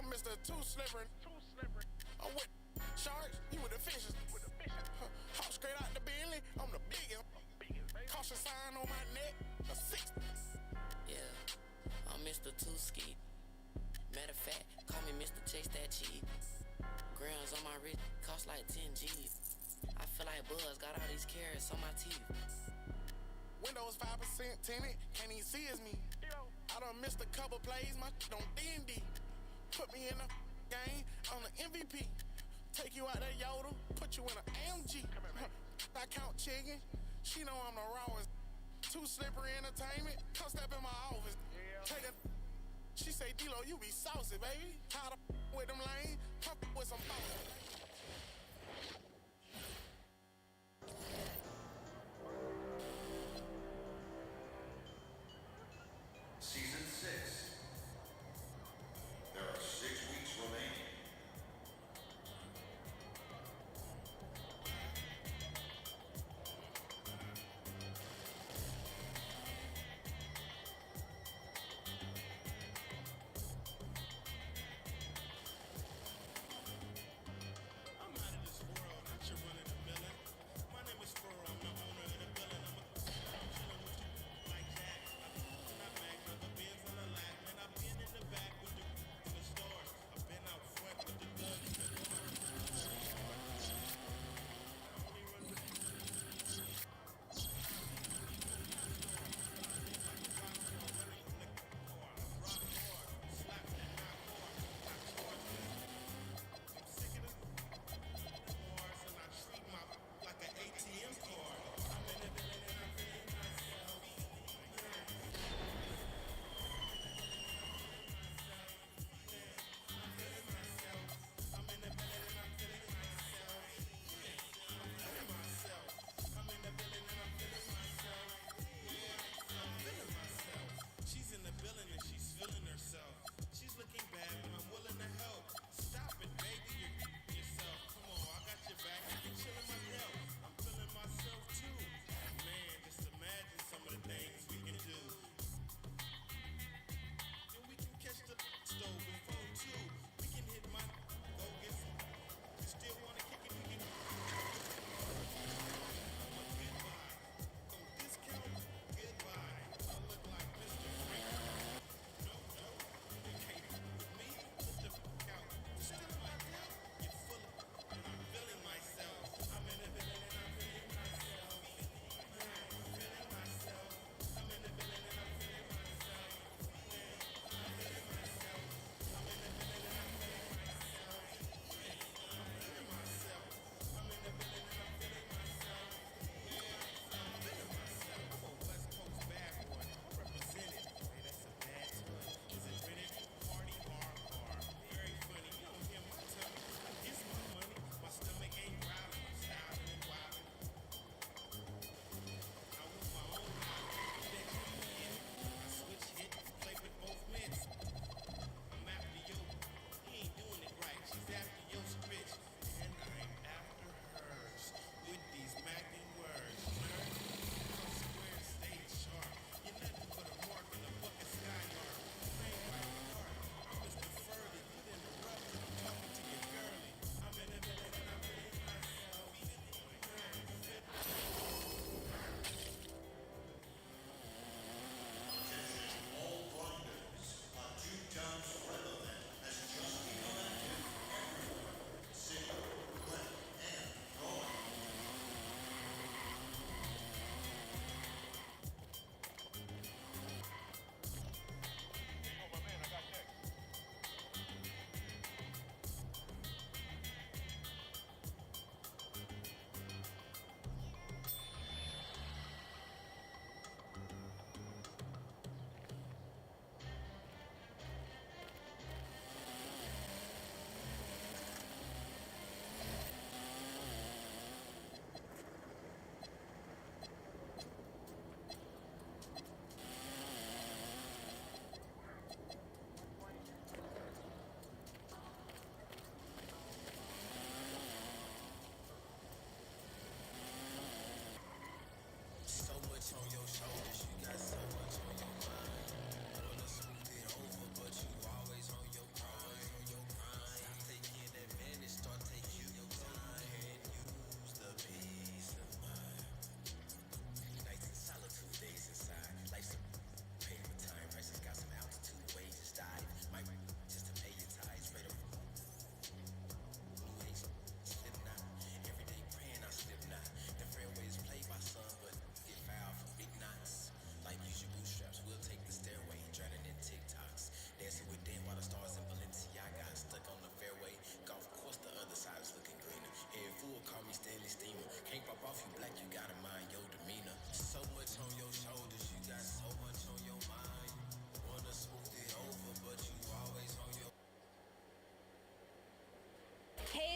I'm Mr. Too Slippery. I'm with sharks, you with the fishes. Hop straight out the Bentley, I'm the biggest. Caution sign on my neck, a 60. Yeah, I'm Mr. Too Ski. Matter of fact, call me Mr. Chase That Cheese. Grams on my wrist, cost like 10 G's. I feel like Buzz got all these carrots on my teeth. Windows 5% tinted, can't even see it's me. I done missed a couple plays, my shit on D&D. Put me in the game, I'm the MVP. Take you out that Yoda, put you in an AMG. I count chicken, she know I'm the rawest. Too Slippery Entertainment, come step in my office. Take a, she say, D-Lo, you be saucy, baby. Tired of with them lanes, come with some sauce. Season 6. There are 6 weeks remaining.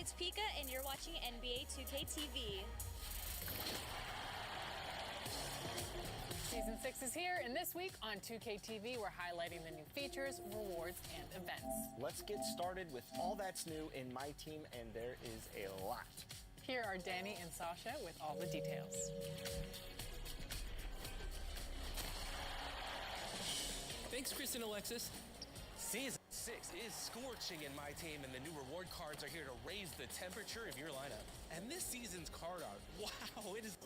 it's Pika, and you're watching NBA 2K TV. Season 6 is here, and this week on 2K TV, we're highlighting the new features, rewards, and events. Let's get started with all that's new in My Team, and there is a lot. Here are Danny and Sasha with all the details. Thanks, Chris and Alexis. Season 6 is scorching in My Team, and the new reward cards are here to raise the temperature of your lineup. And this season's card art, wow, it is...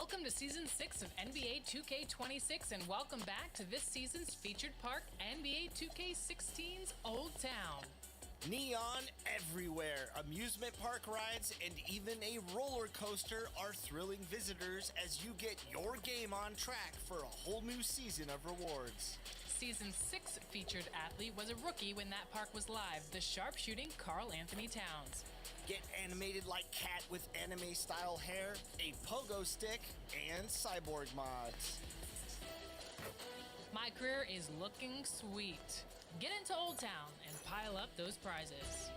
Welcome to Season 6 of NBA 2K26 and welcome back to this season's featured park, NBA 2K16's Old Town. Neon everywhere, amusement park rides, and even a roller coaster are thrilling visitors as you get your game on track for a whole new season of rewards. Season 6 featured athlete was a rookie when that park was live, the sharpshooting Karl Anthony Towns. Get animated like Cat with anime-style hair, a pogo stick, and cyborg mods. My career is looking sweet. Get into Old Town and pile up those prizes.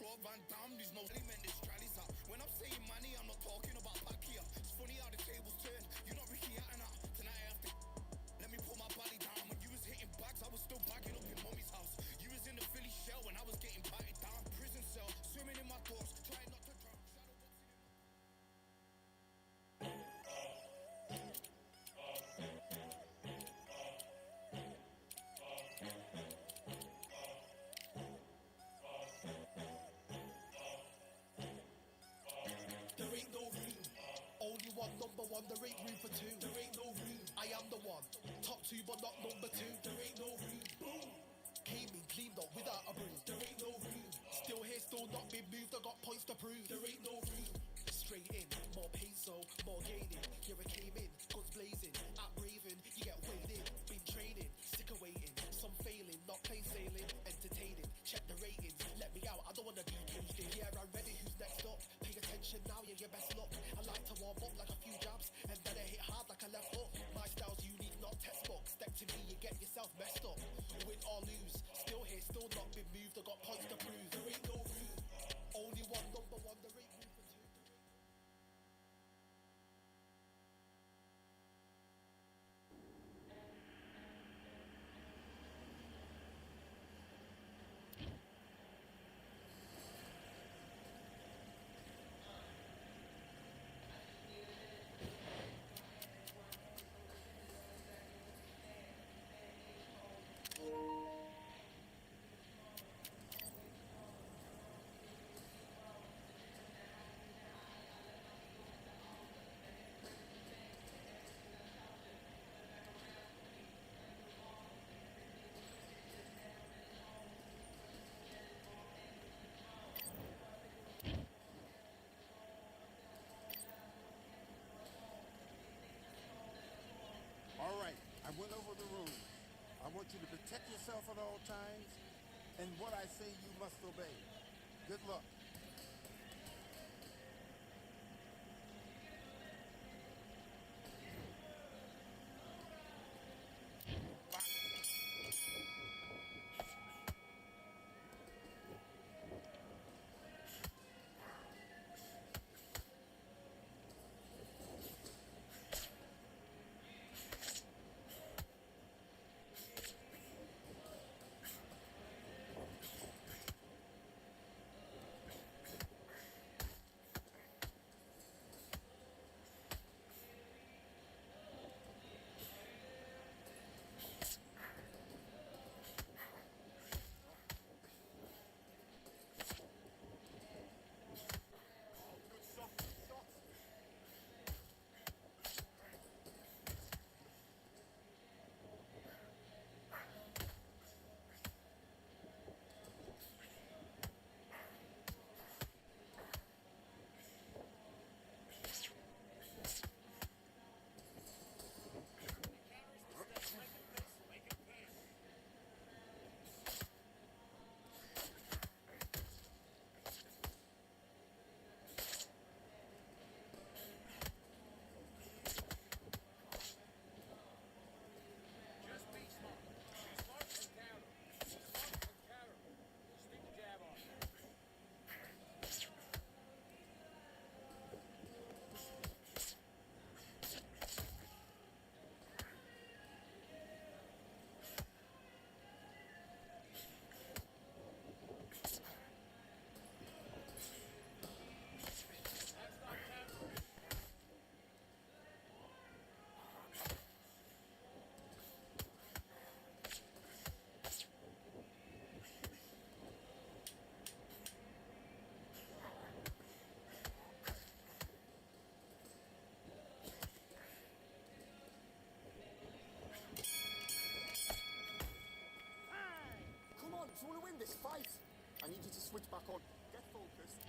Jean-Claude Van Damme, these no element, this Strally's up. When I'm saying money, I'm not talking about back here. It's funny how the tables turn. You're not Ricky Hatton. Tonight I have to let me pull my body down. When you was hitting bags, I was still bagging up in mommy's house. You was in the Philly shell when I was getting patted down. Prison cell, swimming in my thoughts, trying not to drown. There ain't no room. Only one, number one. There ain't room for two. There ain't no room. I am the one. Top two, but not number two. There ain't no room. Boom. Came in, cleaned up without a broom. There ain't no room. Still here, still not been moved. I got points to prove. There ain't no room. Straight in, more peso, more gaining. Here I came in, guns blazing. At Raven, you get weighed in. Been training, sick of waiting. Some failing, not plain sailing. Entertaining, check the ratings. Let me out, I don't wanna be caged in. Yeah, I'm ready, who's next up? Pay attention now, yeah, your best luck. I like to warm up like a few jabs, and then I hit hard like a left hook. My style's unique, not textbook. Step to me, you get yourself messed up. Win or lose, still here, still not been moved. I got points to prove. There ain't no room. Only one, number one. There ain't room for two. All right, I went over the rules. I want you to protect yourself at all times, and what I say you must obey. Good luck. If you want to win this fight, I need you to switch back on. Get focused.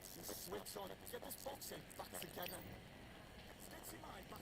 relax and switch on. Get this boxing back together. Get your mind back.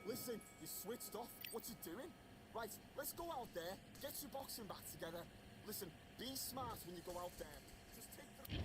Listen, you switched off. What you doing? Right, let's go out there, get your boxing back together. Listen, be smart when you go out there. Just take the...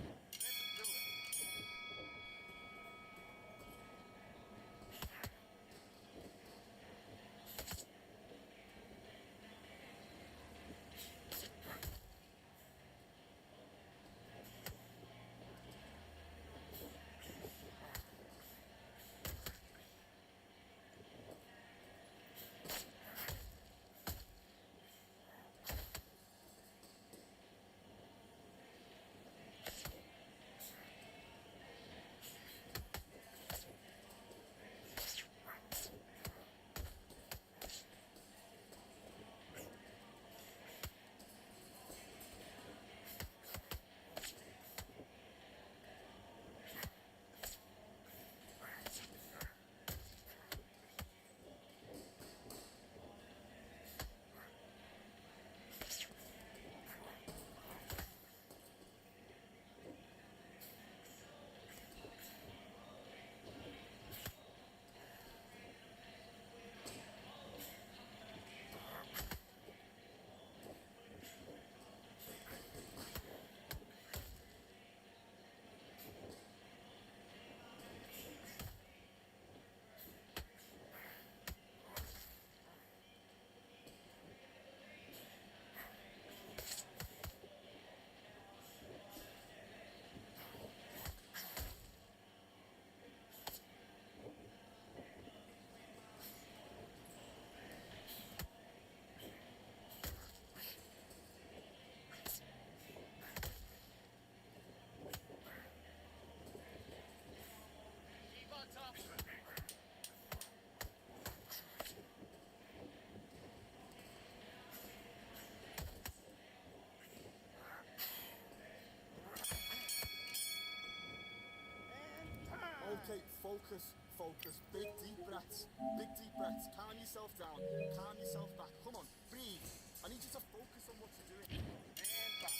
Okay, focus, focus. Big deep breaths. Big deep breaths. Calm yourself down. Calm yourself back. Come on, breathe. I need you to focus on what you're doing. And back.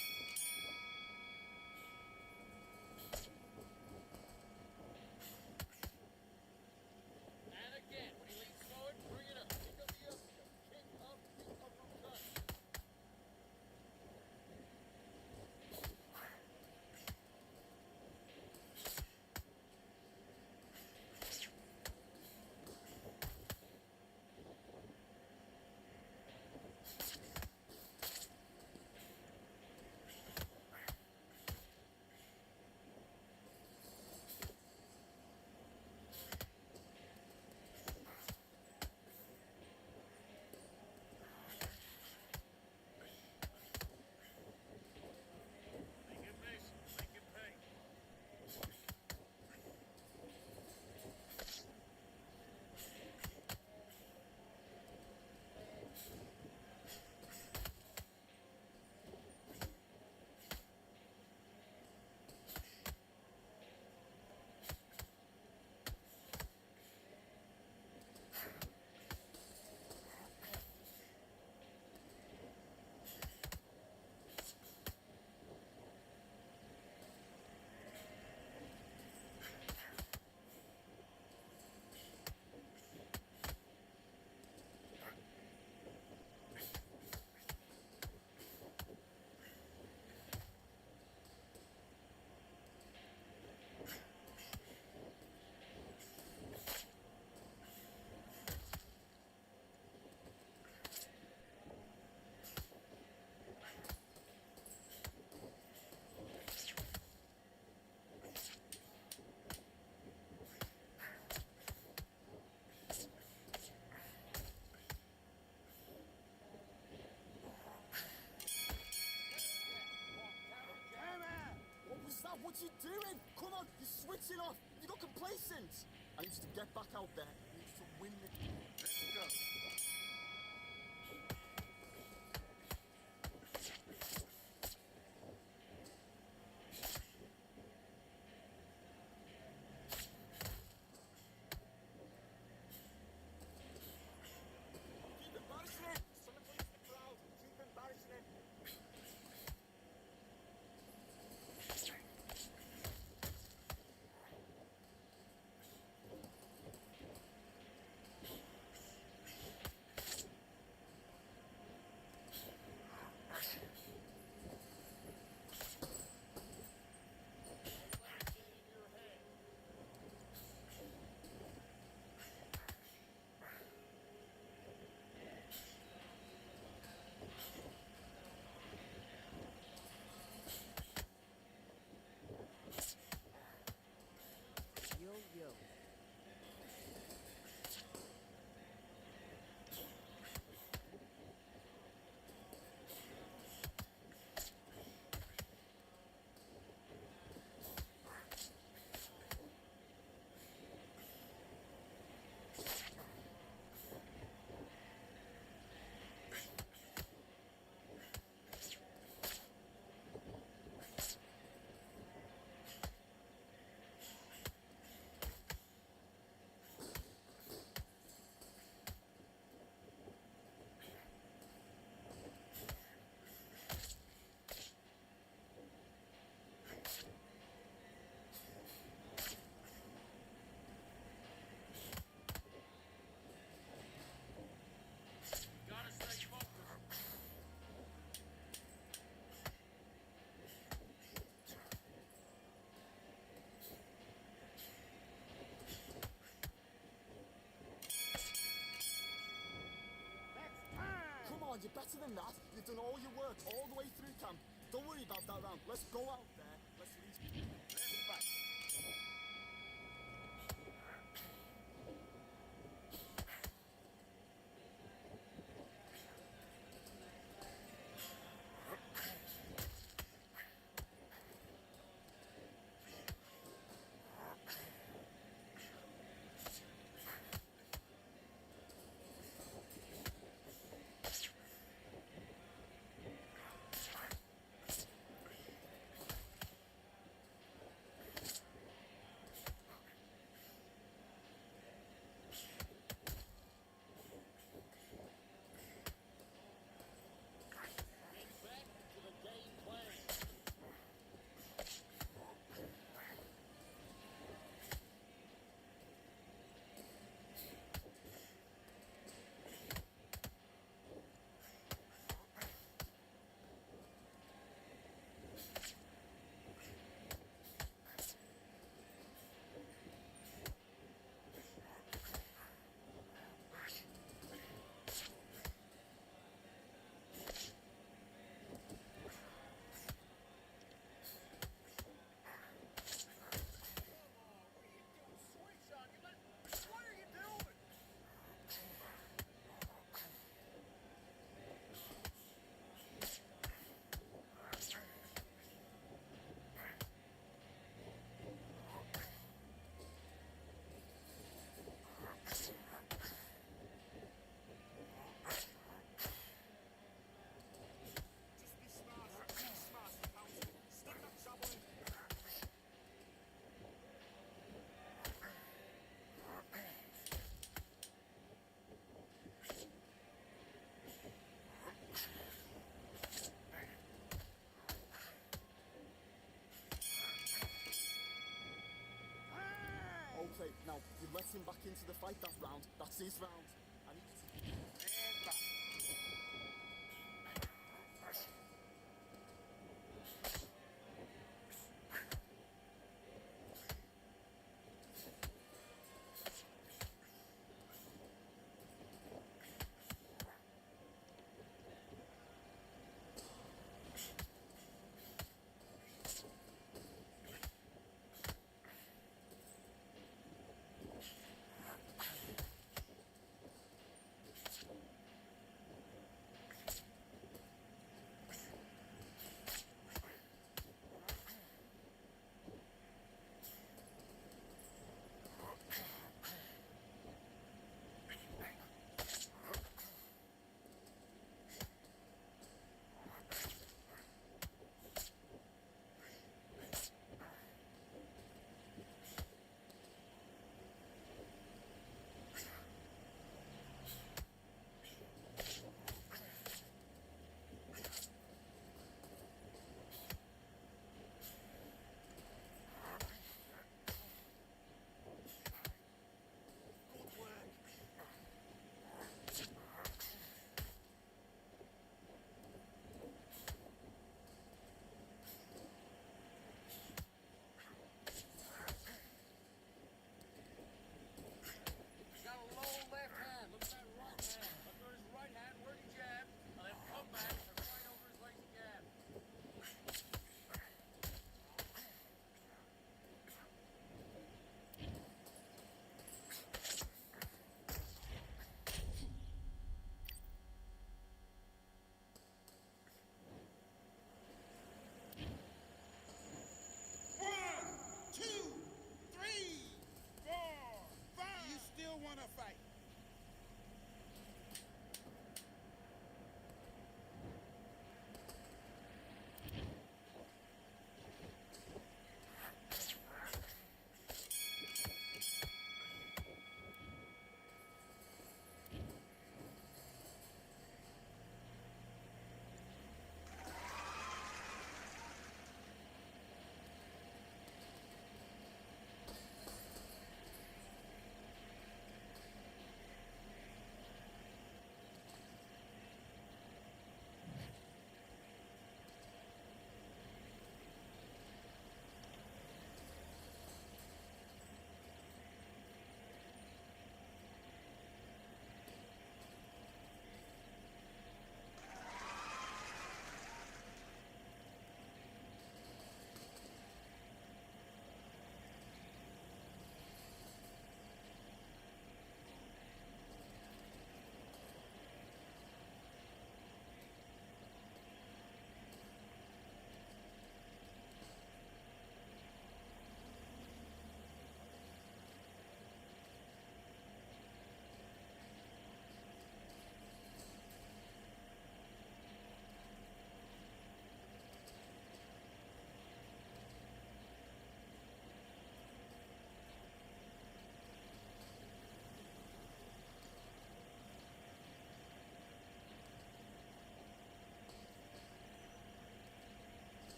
And again, when he leans forward, bring it up. Kick up the uppercut. Kick up the uppercut. What you doing? Come on, you're switching off. You got complacent. I need you to get back out there. I need you to win the... Let's go. Keep embarrassing it. Somebody the crowd. Keep embarrassing it. You're better than that. You've done all your work all the way through camp. Don't worry about that round. Let's go out there. Let's reach. Let's fight. Okay, now you let him back into the fight that round. That's his round. I need you to stand back.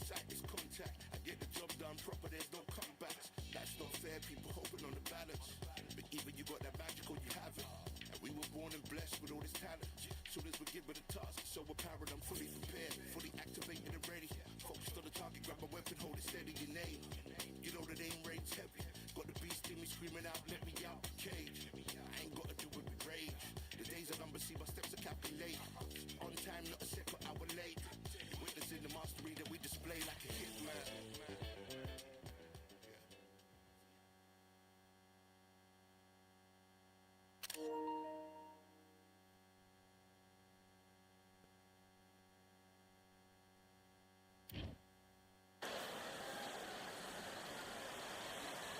sight, it's contact. I get the job done proper, there's no comebacks. That's not fair, people hoping on the balance. But either you got that magic or you haven't. And we were born and blessed with all this talent. Soon as we're given a task, so apparent I'm fully prepared, fully activated and ready. Focused on the target, grab my weapon, hold it steady, your name. You know that aim rate's heavy. Got the beast in me screaming out, let me out the cage. I ain't gotta do it with rage. The days are numbered, see my steps are calculated. On time, not a second hour late. Witnessing the mastery that we display like a hitman.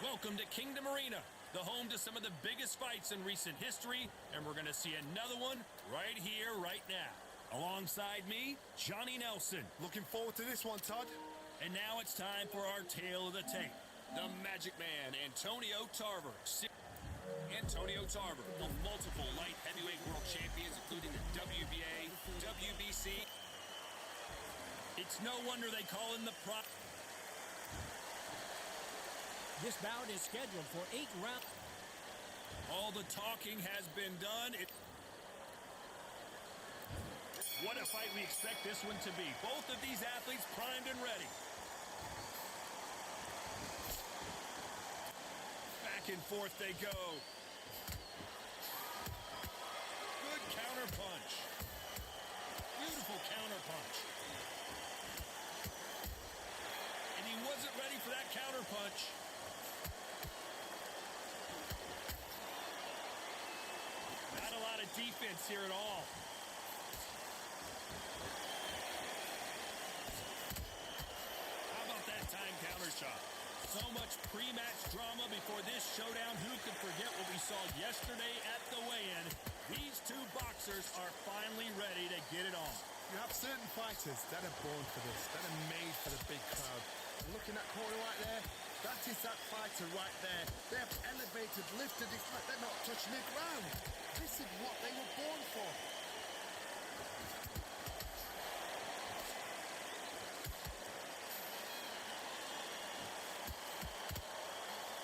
Welcome to Kingdom Arena, the home to some of the biggest fights in recent history, and we're going to see another one right here, right now. Alongside me, Johnny Nelson. Looking forward to this one, Todd. And now it's time for our tale of the tape. The Magic Man, Antonio Tarver. Antonio Tarver, the multiple light heavyweight world champions, including the WBA, WBC. It's no wonder they call him the Pro. This bout is scheduled for 8 rounds. All the talking has been done. What a fight we expect this one to be. Both of these athletes primed and ready. Back and forth they go. Good counter punch. Beautiful counter punch. And he wasn't ready for that counter punch. Not a lot of defense here at all. How about that time counter shot? So much pre-match drama before this showdown. Who could forget what we saw yesterday at the weigh-in? These two boxers are finally ready to get it on. You have certain fighters that are born for this, that are made for the big crowd. And look in that corner right there, that is that fighter right there. They have elevated, lifted, it's like they're not touching the ground. This is what they were born for.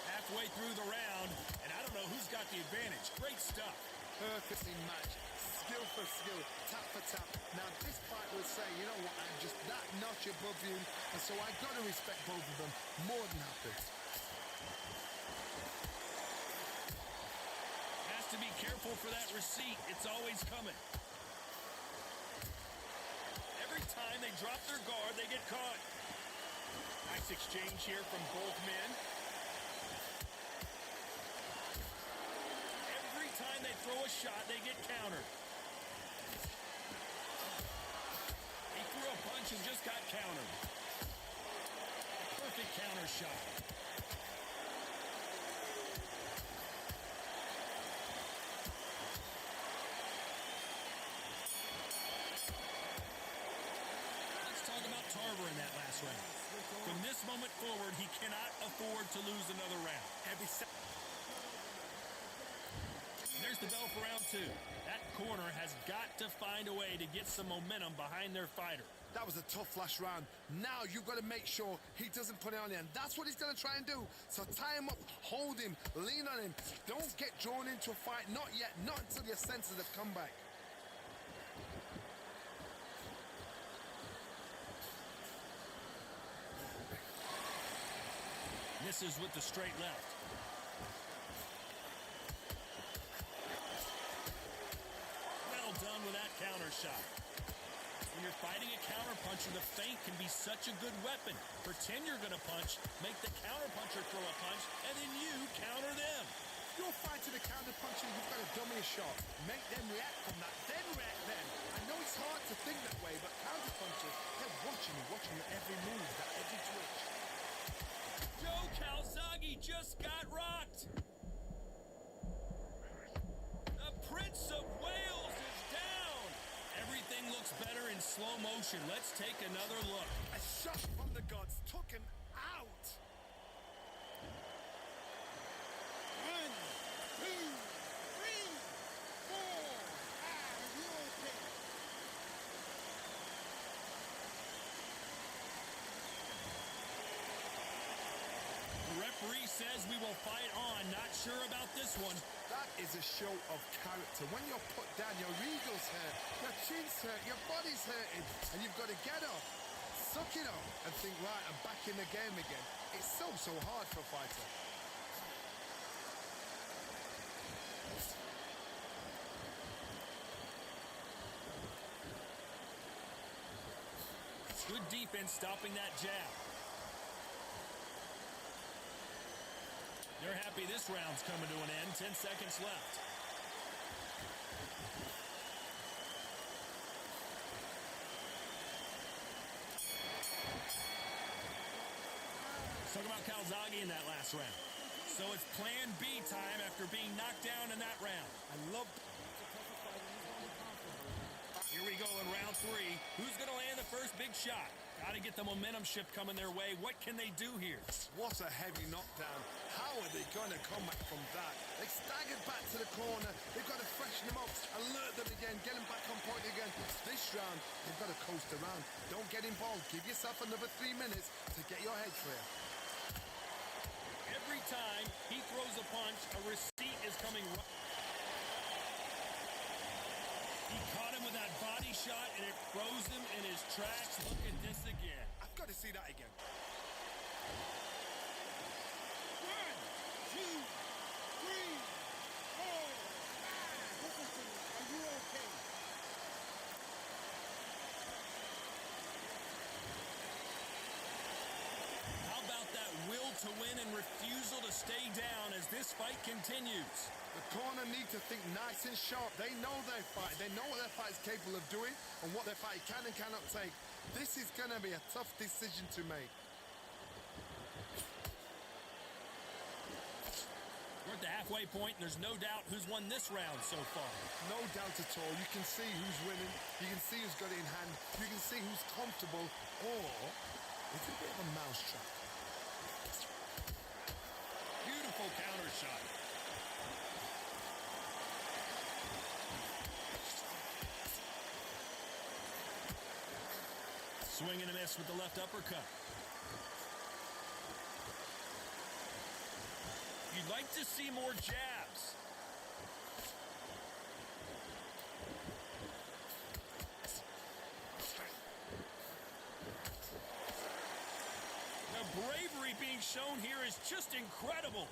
Halfway through the round, and I don't know who's got the advantage. Great stuff. Perfectly matched, skill for skill, tap for tap. Now this fight will say, you know what, I'm just that notch above you, and so I've got to respect both of them more than happy. Has to be careful for that receipt. It's always coming. Every time they drop their guard, they get caught. Nice exchange here from both men. Every time they throw a shot, they get countered. He threw a punch and just got countered. Perfect counter shot. Let's talk about Tarver in that last round. From this moment forward, he cannot afford to lose another round. There's the bell for round 2. That corner has got to find a way to get some momentum behind their fighter. That was a tough last round. Now you've got to make sure he doesn't put it on you, and that's what he's going to try and do. So tie him up, hold him, lean on him. Don't get drawn into a fight. Not yet. Not until your senses have come back. Misses with the straight left. Well done with that counter shot. When you're fighting a counterpuncher, the feint can be such a good weapon. Pretend you're going to punch, make the counterpuncher throw a punch, and then you counter them. You're fighting a counterpuncher, you've got to dummy a shot. Make them react from that, then react then. I know it's hard to think that way, but counterpunchers, they're watching your every move, that every twitch. Joe Calzaghe just got rocked. The Prince of Wales is down. Everything looks better in slow motion. Let's take another look. A shot from the gods took him out. 1, 2, 3, 4. Are you okay? referee says we will fight on. Not sure about this one. That is a show of character. When you're put down, your eagle's hurt, your chin's hurt, your body's hurting, and you've got to get up, suck it up, and think, right, I'm back in the game again. It's so hard for a fighter. Good defense stopping that jab. They're happy this round's coming to an end. 10 seconds left. Let's talk about Calzaghe in that last round. So it's plan B time after being knocked down in that round. I love... Here we go in round 3. Who's going to land the first big shot? Got to get the momentum shift coming their way. What can they do here? What a heavy knockdown. How are they going to come back from that? They staggered back to the corner. They've got to freshen them up, alert them again, get them back on point again. This round, they've got to coast around. Don't get involved. Give yourself another 3 minutes to get your head clear. Every time he throws a punch, a receipt is coming right. He caught him with that body shot, and it froze him in his tracks. Look at this again. I've got to see that again. 1, 2, 3, 4, 5. Listen to me. Are you okay? How about that will to win and refusal to stay down as this fight continues? The corner need to think nice and sharp. They know their fight. They know what their fight is capable of doing and what their fight can and cannot take. This is going to be a tough decision to make. We're at the halfway point, and there's no doubt who's won this round so far. No doubt at all. You can see who's winning. You can see who's got it in hand. You can see who's comfortable. Or it's a bit of a mousetrap. Beautiful counter shot. Swing and a miss with the left uppercut. You'd like to see more jabs. The bravery being shown here is just incredible.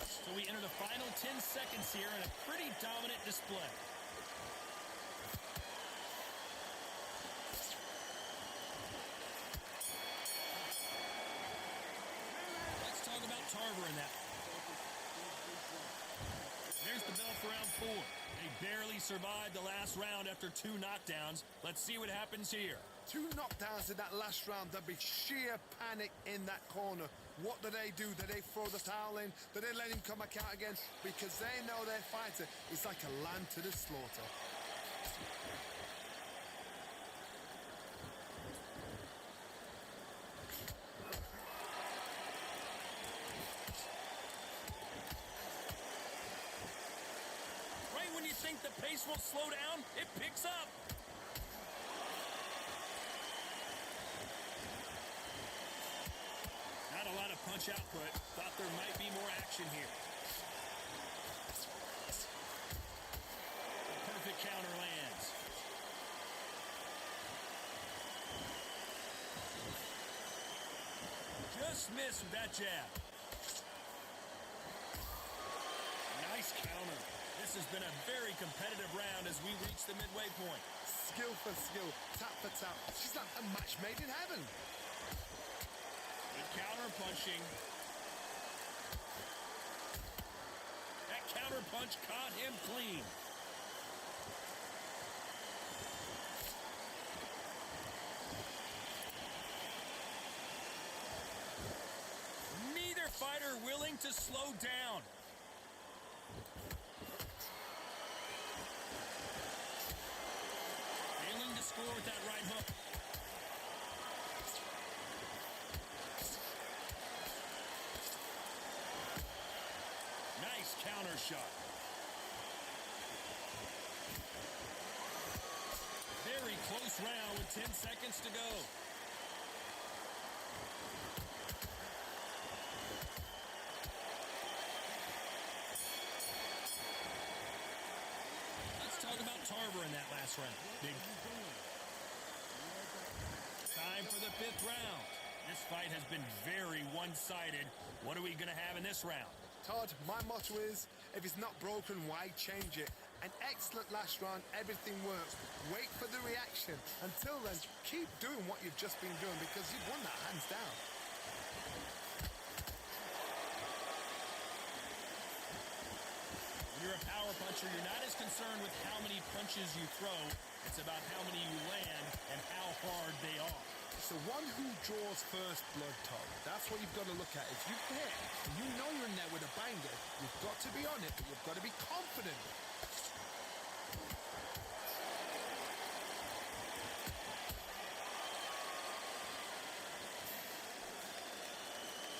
So we enter the final 10 seconds here in a pretty dominant display. Tarver in that. There's the bell for round 4. They barely survived the last round after 2 knockdowns. Let's see what happens here. 2 knockdowns in that last round. There'd be sheer panic in that corner. What do? Do they throw the towel in? Do they let him come back out again? Because they know their fighter is like a lamb to the slaughter. Think the pace will slow down? It picks up. Not a lot of punch output. Thought there might be more action here. The perfect counter lands. Just missed with that jab. Nice counter. This has been a very competitive round as we reach the midway point. Skill for skill, tap for tap. She's like a match made in heaven. Good counter punching. That counter punch caught him clean. Neither fighter willing to slow down. Score with that right hook. Nice counter shot. Very close round with 10 seconds to go. in that last round. Big. Time for the 5th round. This fight has been very one-sided. What are we going to have in this round? Todd, my motto is, if it's not broken, why change it? An excellent last round, everything works. Wait for the reaction. Until then, keep doing what you've just been doing because you've won that hands down. When you're a power puncher, you're not as concerned with how many punches you throw. It's about how many you land and how hard they are. It's the one who draws first blood, Todd. That's what you've got to look at. If you hit and you know you're in there with a banger, you've got to be on it, but you've got to be confident.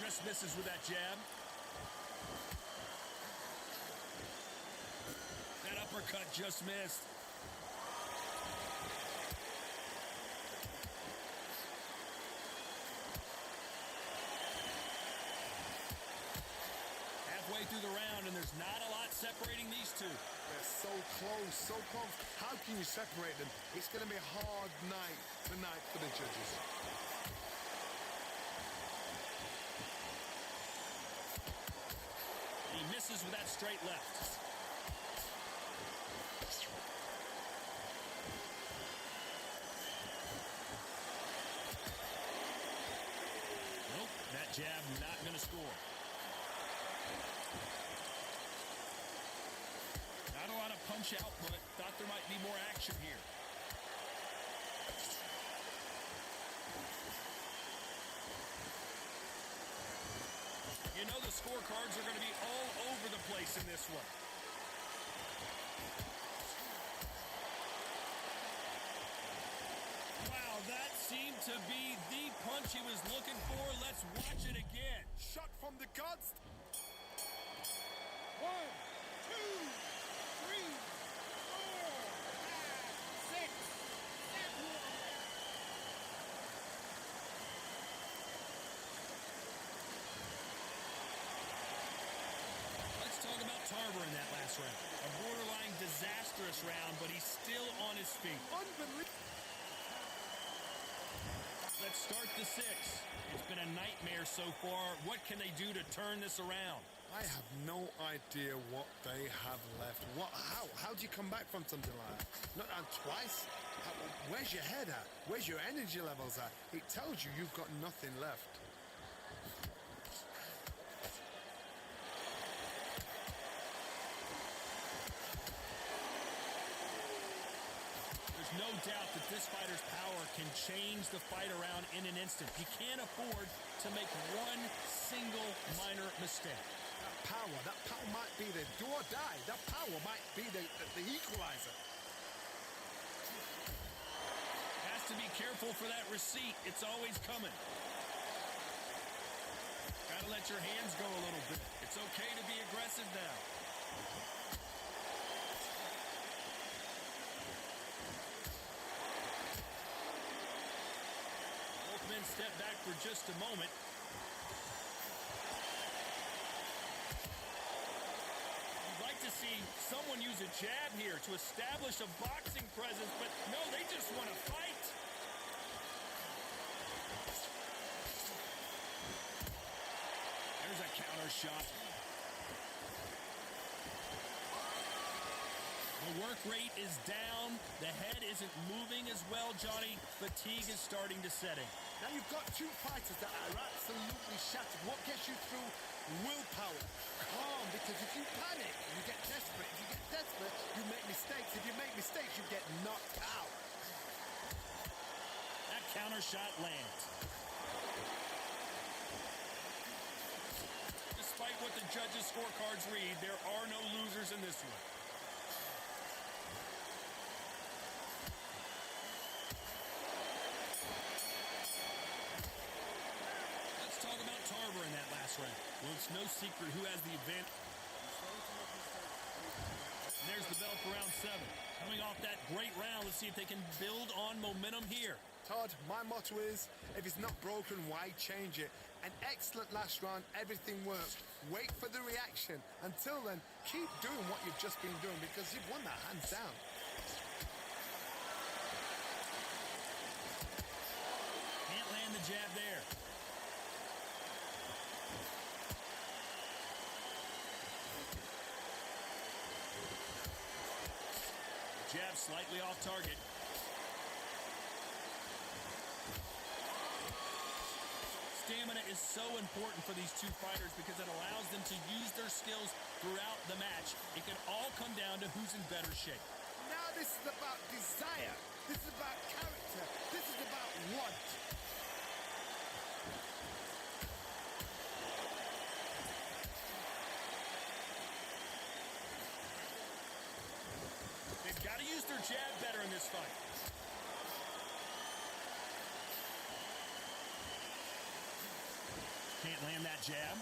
Chris misses with that jab. That uppercut just missed. Halfway through the round, and there's not a lot separating these two. They're so close, so close. How can you separate them? It's going to be a hard night tonight for the judges. He misses with that straight left. Nope, that jab not going to score. Not a lot of punch output. Thought there might be more action here. You know the scorecards are going to be all over the place in this one. Wow, that seemed to be the punch he was looking for. Let's watch it again. Shot from the gods. 1, 2, 3, 4, 5, 6, 7. Let's talk about Tarver in that last round. A borderline disastrous round, but he's still on his feet. Unbelievable. Let's start the 6th. It's been a nightmare so far. What can they do to turn this around? I have no idea what they have left. How do you come back from something like that? Not twice? Where's your head at? Where's your energy levels at? It tells you you've got nothing left. There's no doubt that this fighter's power can change the fight around in an instant. You can't afford to make one single minor mistake. That power might be the do or die. That power might be the equalizer. Has to be careful for that receipt. It's always coming. Gotta let your hands go a little bit. It's okay to be aggressive now. Both men step back for just a moment. To see someone use a jab here to establish a boxing presence, but no, they just want to fight. There's a counter shot. The work rate is down. The head isn't moving as well, Johnny. Fatigue is starting to set in. Now you've got two fighters that are absolutely shattered. What gets you through? Willpower. Calm, because if you panic, you get desperate. If you get desperate, you make mistakes. If you make mistakes, you get knocked out. That counter shot lands. Despite what the judges' scorecards read, there are no losers in this one. Let's talk about Tarver in that last round. Well, it's no secret who has the advantage. And there's the bell for round 7. Coming off that great round, let's see if they can build on momentum here. Todd, my motto is, if it's not broken, why change it? An excellent last round, everything works. Wait for the reaction. Until then, keep doing what you've just been doing because you've won that hands down. jab there. Jab slightly off target. Stamina is so important for these two fighters because it allows them to use their skills throughout the match. It can all come down to who's in better shape. Now this is about desire. This is about character. This is about want. They've got to use their jab better in this fight. Can't land that jab.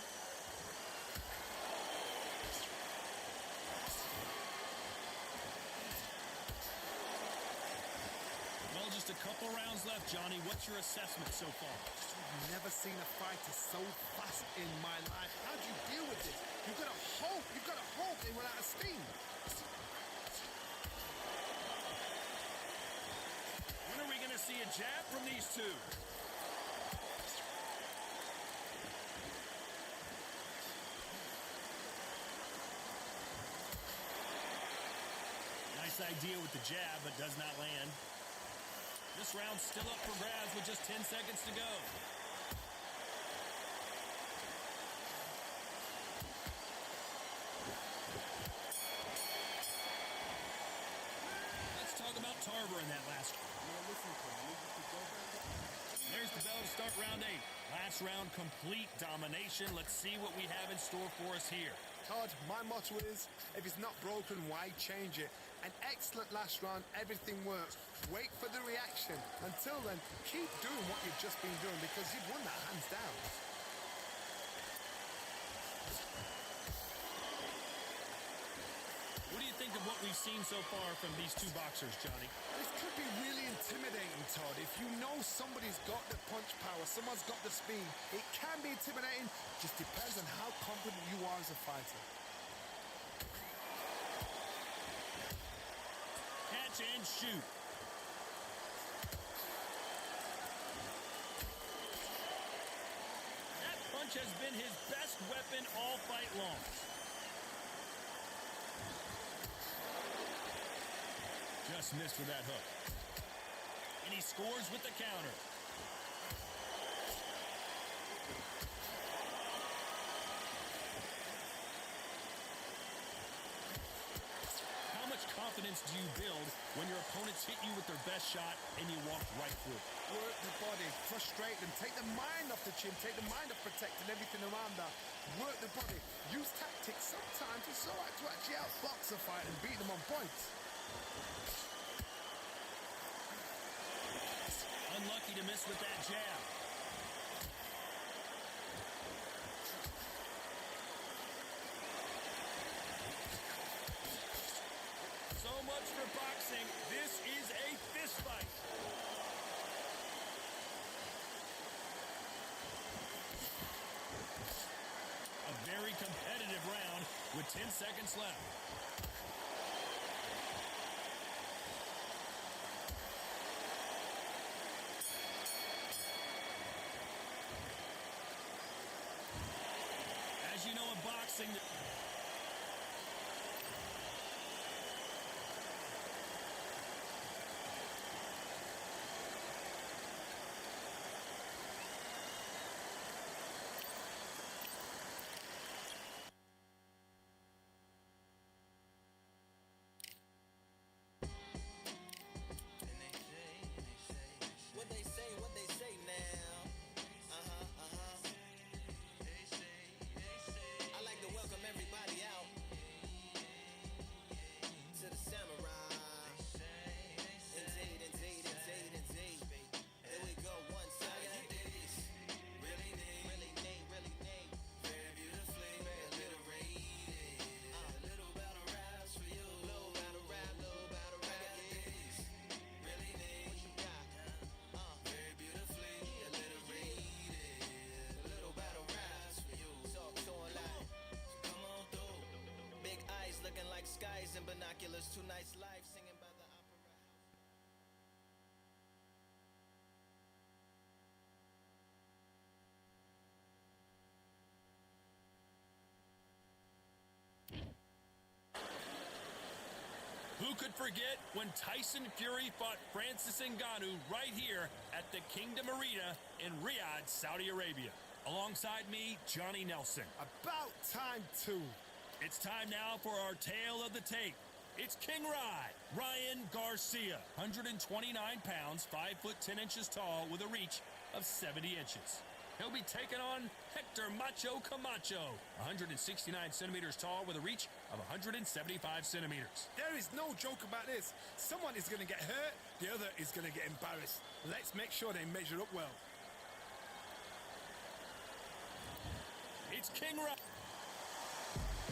Well, just a couple rounds left, Johnny. What's your assessment so far? I've never seen a fighter so fast in my life. How do you deal with this? You've got to hope they run out of steam. When are we going to see a jab from these two? Nice idea with the jab, but does not land. This round's still up for grabs with just 10 seconds to go. Let's talk about Tarver in that last round. There's the bell to start round 8. Last round, complete domination. Let's see what we have in store for us here. Todd, my motto is, if it's not broken, why change it? An excellent last round, everything works. Wait for the reaction. Until then, keep doing what you've just been doing because you've won that hands down. What do you think of what we've seen so far from these two boxers, Johnny? This could be really intimidating, Todd. If you know somebody's got the punch power, someone's got the speed, it can be intimidating. Just depends on how confident you are as a fighter. Catch and shoot. That punch has been his best weapon all fight long. Just missed with that hook. And he scores with the counter. How much confidence do you build when your opponents hit you with their best shot and you walk right through it? Work the body, frustrate them, take the mind off the chin, take the mind off protecting everything around that. Work the body, use tactics. Sometimes it's all right to actually outbox a fight and beat them on points. Unlucky to miss with that jab. So much for boxing. This is a fist fight. A very competitive round with 10 seconds left. As you know, in boxing, What they say now. I like to welcome everybody Who could forget when Tyson Fury fought Francis Ngannou right here at the Kingdom Arena in Riyadh, Saudi Arabia? Alongside me, Johnny Nelson. About time, too. It's time now for our tale of the tape. It's King Ryan Garcia, 129 pounds, 5 foot 10 inches tall, with a reach of 70 inches. He'll be taking on Hector Macho Camacho, 169 centimeters tall, with a reach of 175 centimeters. There is no joke about this. Someone is going to get hurt, the other is going to get embarrassed. Let's make sure they measure up well. It's King Ryan.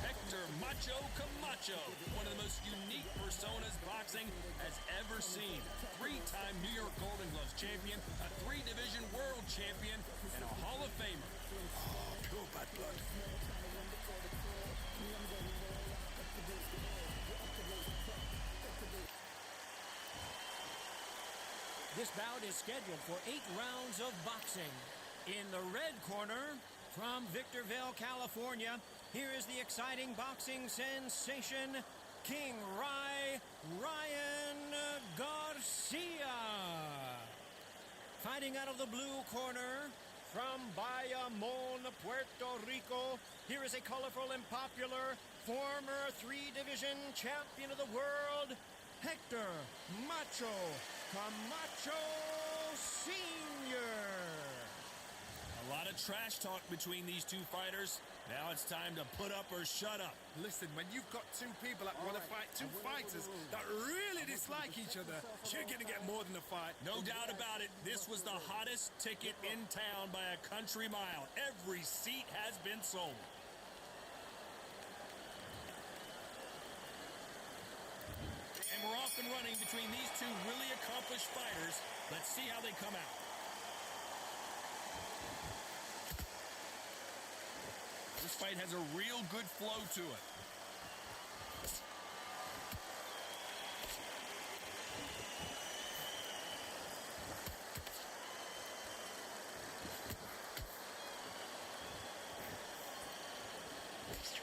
Hector Macho Camacho, one of the most unique personas boxing has ever seen. 3-time New York Golden Gloves champion, a 3-division world champion, and a Hall of Famer. Oh, pure bad blood. This bout is scheduled for 8 rounds of boxing. In the red corner, from Victorville, California, here is the exciting boxing sensation, King Ryan Garcia. Fighting out of the blue corner, from Bayamon, Puerto Rico, here is a colorful and popular former 3-division champion of the world, Hector Macho Camacho Sr. A lot of trash talk between these two fighters. Now it's time to put up or shut up. Listen, when you've got two people that want to fight, two fighters that really dislike each other, you're going to get more than a fight. No doubt about it, this was the hottest ticket in town by a country mile. Every seat has been sold. And we're off and running between these two really accomplished fighters. Let's see how they come out. This fight has a real good flow to it.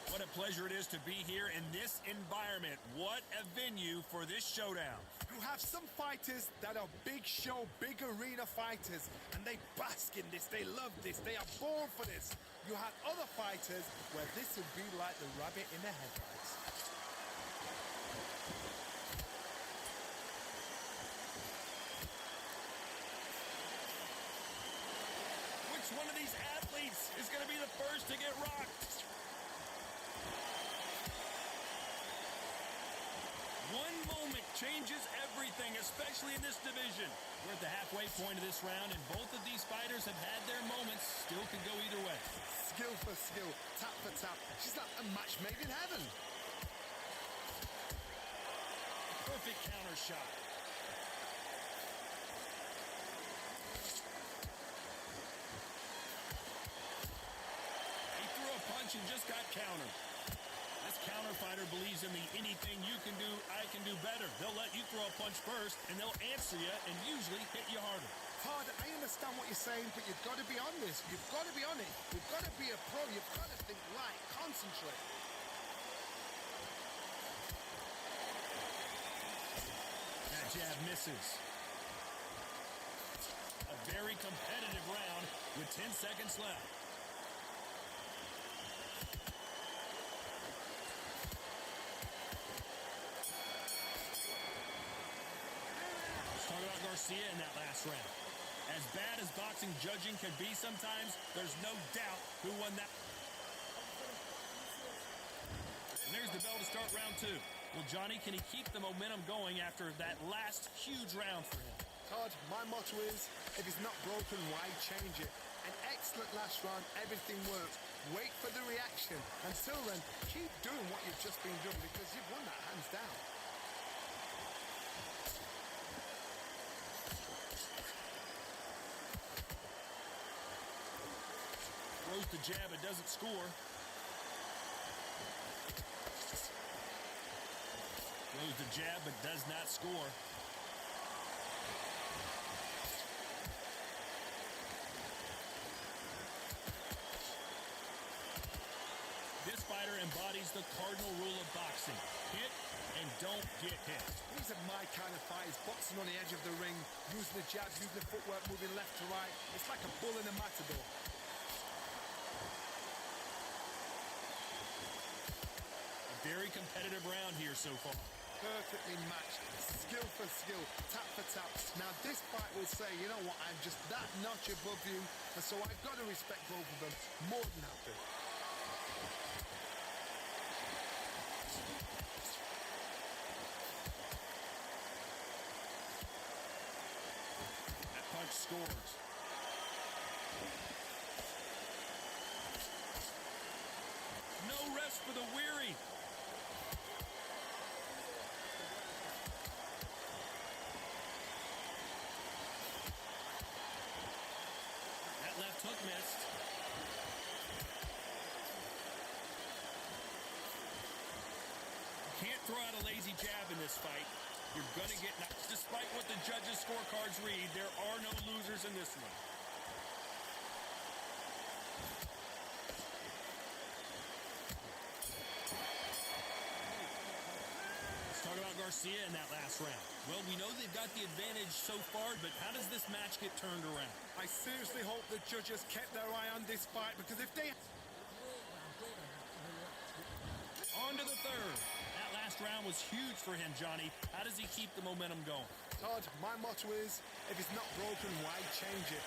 What a pleasure it is to be here in this environment. What a venue for this showdown. You have some fighters that are big show, big arena fighters, and they bask in this, they love this, they are born for this. You have other fighters where this would be like the rabbit in the headlights. Which one of these athletes is going to be the first to get rocked? One moment changes everything, especially in this division. We're at the halfway point of this round, and both of these fighters have had their moments. Still can go either way. Skill for skill, tap for tap. She's like a match made in heaven. Perfect counter shot. He threw a punch and just got countered. This counter fighter believes in the anything you can do, I can do better. They'll let you throw a punch first, and they'll answer you and usually hit you harder. Todd, I understand what you're saying, but you've got to be on this. You've got to be on it. You've got to be a pro. You've got to think right. Concentrate. That jab misses. A very competitive round with 10 seconds left. Talk about Garcia in that last round. As bad as boxing judging can be sometimes, there's no doubt who won that. And there's the bell to start round 2. Well, Johnny, can he keep the momentum going after that last huge round for him? Todd, my motto is, if it's not broken, why change it? An excellent last round, everything worked. Wait for the reaction. Until then, keep doing what you've just been doing because you've won that hands down. Throws the jab, it doesn't score. Throws the jab, but does not score. This fighter embodies the cardinal rule of boxing. Hit and don't get hit. These are my kind of fighters, boxing on the edge of the ring, using the jabs, using the footwork, moving left to right. It's like a bull in a matador. A very competitive round here so far. Perfectly matched, skill for skill, tap for tap. Now this fight will say, you know what, I'm just that notch above you, and so I've got to respect both of them more than happy. That punch scores. No rest for the weary. Left hook missed. Can't throw out a lazy jab in this fight. You're going to get knocked. Despite what the judges' scorecards read, there are no losers in this one. Let's talk about Garcia in that last round. Well, we know they've got the advantage so far, but how does this match get turned around? I seriously hope the judges kept their eye on this fight, because if they... On to the third. That last round was huge for him, Johnny. How does he keep the momentum going? Todd, my motto is, if it's not broken, why change it?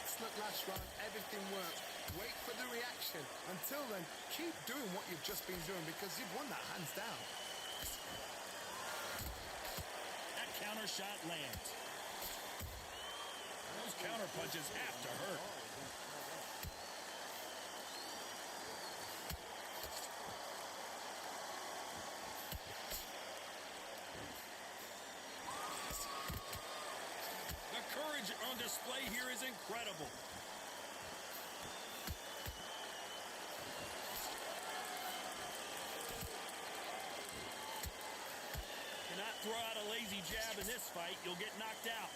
Excellent last round, everything worked. Wait for the reaction. Until then, keep doing what you've just been doing, because you've won that hands down. That counter shot lands. Those counter punches have to hurt. The courage on display here is incredible. Cannot throw out a lazy jab in this fight. You'll get knocked out.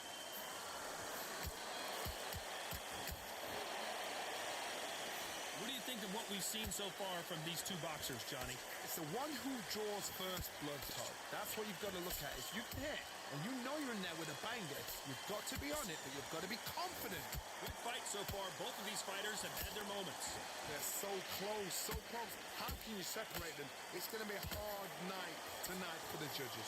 What do you think of what we've seen so far from these two boxers, Johnny? It's the one who draws first blood, Todd. That's what you've got to look at. If you hit and you know you're in there with a banger, you've got to be on it, but you've got to be confident. Good fight so far. Both of these fighters have had their moments. They're so close, so close. How can you separate them? It's going to be a hard night tonight for the judges.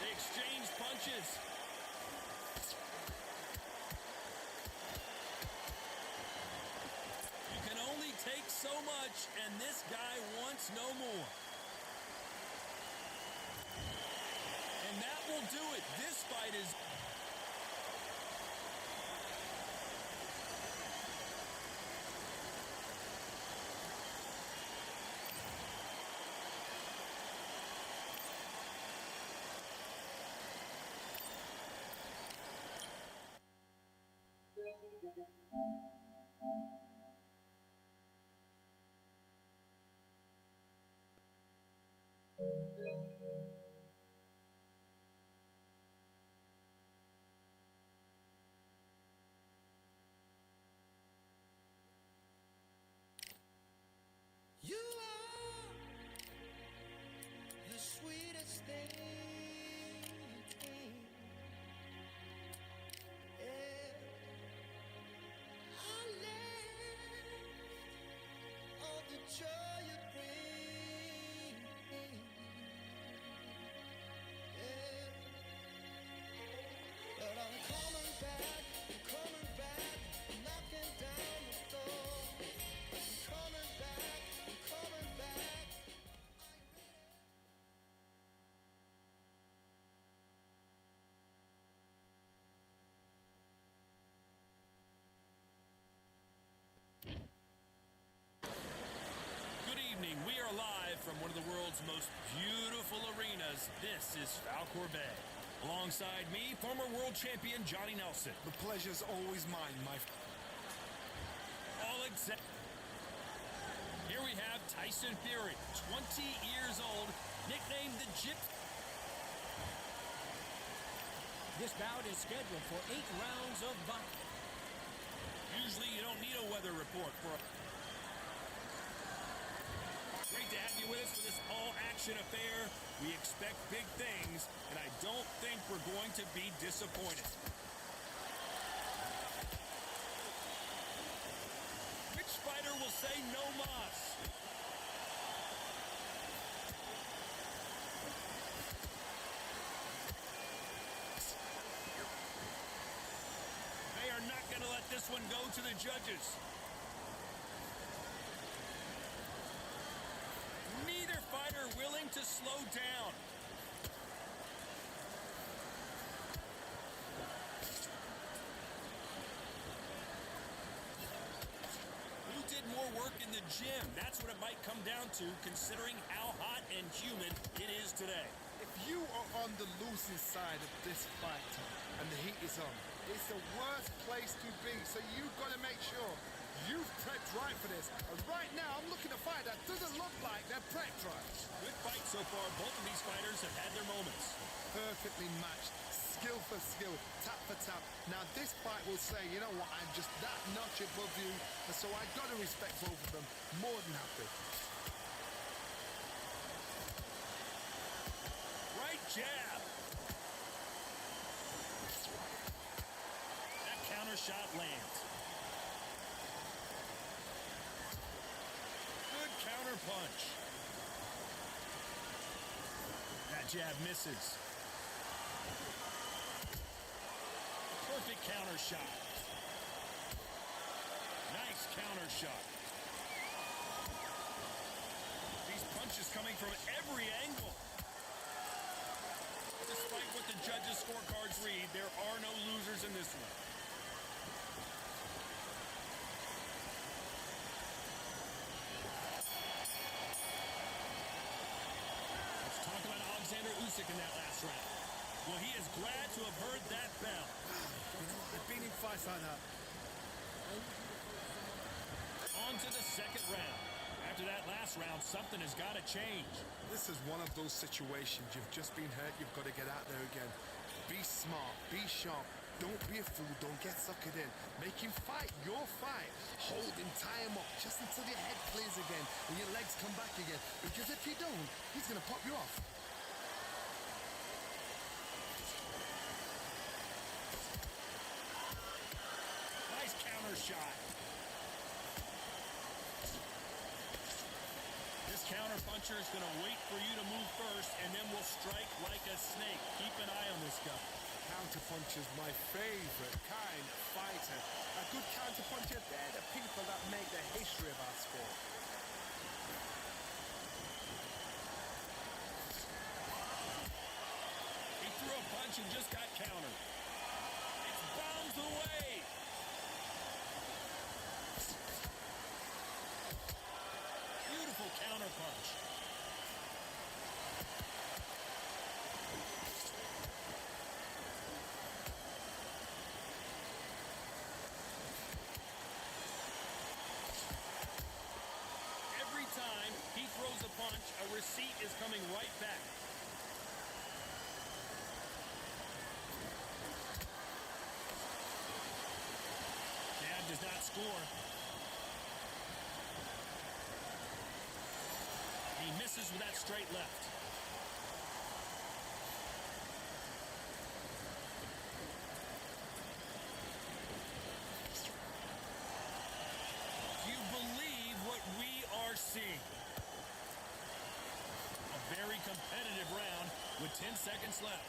They exchange punches. You can only take so much, and this guy wants no more. And that will do it. This fight is... You are the sweetest thing. I live all the joy you bring. But I'm coming back, knocking down the door. I'm coming back. Good evening. We are live from one of the world's most beautiful arenas. This is Falkor Bay. Alongside me, former world champion Johnny Nelson. The pleasure's always mine, my friend. All except... Here we have Tyson Fury, 20 years old, nicknamed the Gypsy. This bout is scheduled for 8 rounds of boxing. Usually you don't need a weather report for a... to have you with us for this all-action affair. We expect big things, and I don't think we're going to be disappointed. Which fighter will say no mas? They are not going to let this one go to the judges. Neither fighter willing to slow down. Who did more work in the gym? That's what it might come down to, considering how hot and humid it is today. If you are on the losing side of this fight and the heat is on, it's the worst place to be. So you've got to make sure you've prepped right for this. And right now, I'm looking at a fight that doesn't look like they're prepped right. Good fight so far. Both of these fighters have had their moments. Perfectly matched. Skill for skill. Tap for tap. Now, this fight will say, you know what, I'm just that notch above you. And so I've got to respect both of them. More than happy. Right jab. That counter shot lands. Good counter punch. That jab misses. Perfect counter shot. Nice counter shot. These punches coming from every angle. Despite what the judges' scorecards read, there are no losers in this one. Let's talk about Alexander Usyk in that last round. Well, he is glad to have heard that bell. I've been in fights like that. On to the second round. After that last round, something has got to change. This is one of those situations. You've just been hurt. You've got to get out there again. Be smart. Be sharp. Don't be a fool. Don't get suckered in. Make him fight your fight. Hold him, tie him up just until your head clears again and your legs come back again. Because if you don't, he's going to pop you off. Nice counter shot. This counter puncher is going to wait for you to move first and then will strike like a snake. Keep an eye on this guy. Counter puncher's my favorite kind of fighter. A good counter puncher, they're the people that make the history of our sport. He threw a punch and just got countered. It's bombs away. Beautiful counter punch. Every time he throws a punch, a receipt is coming right back. Jab does not score. He misses with that straight left. Do you believe what we are seeing? A very competitive round with 10 seconds left.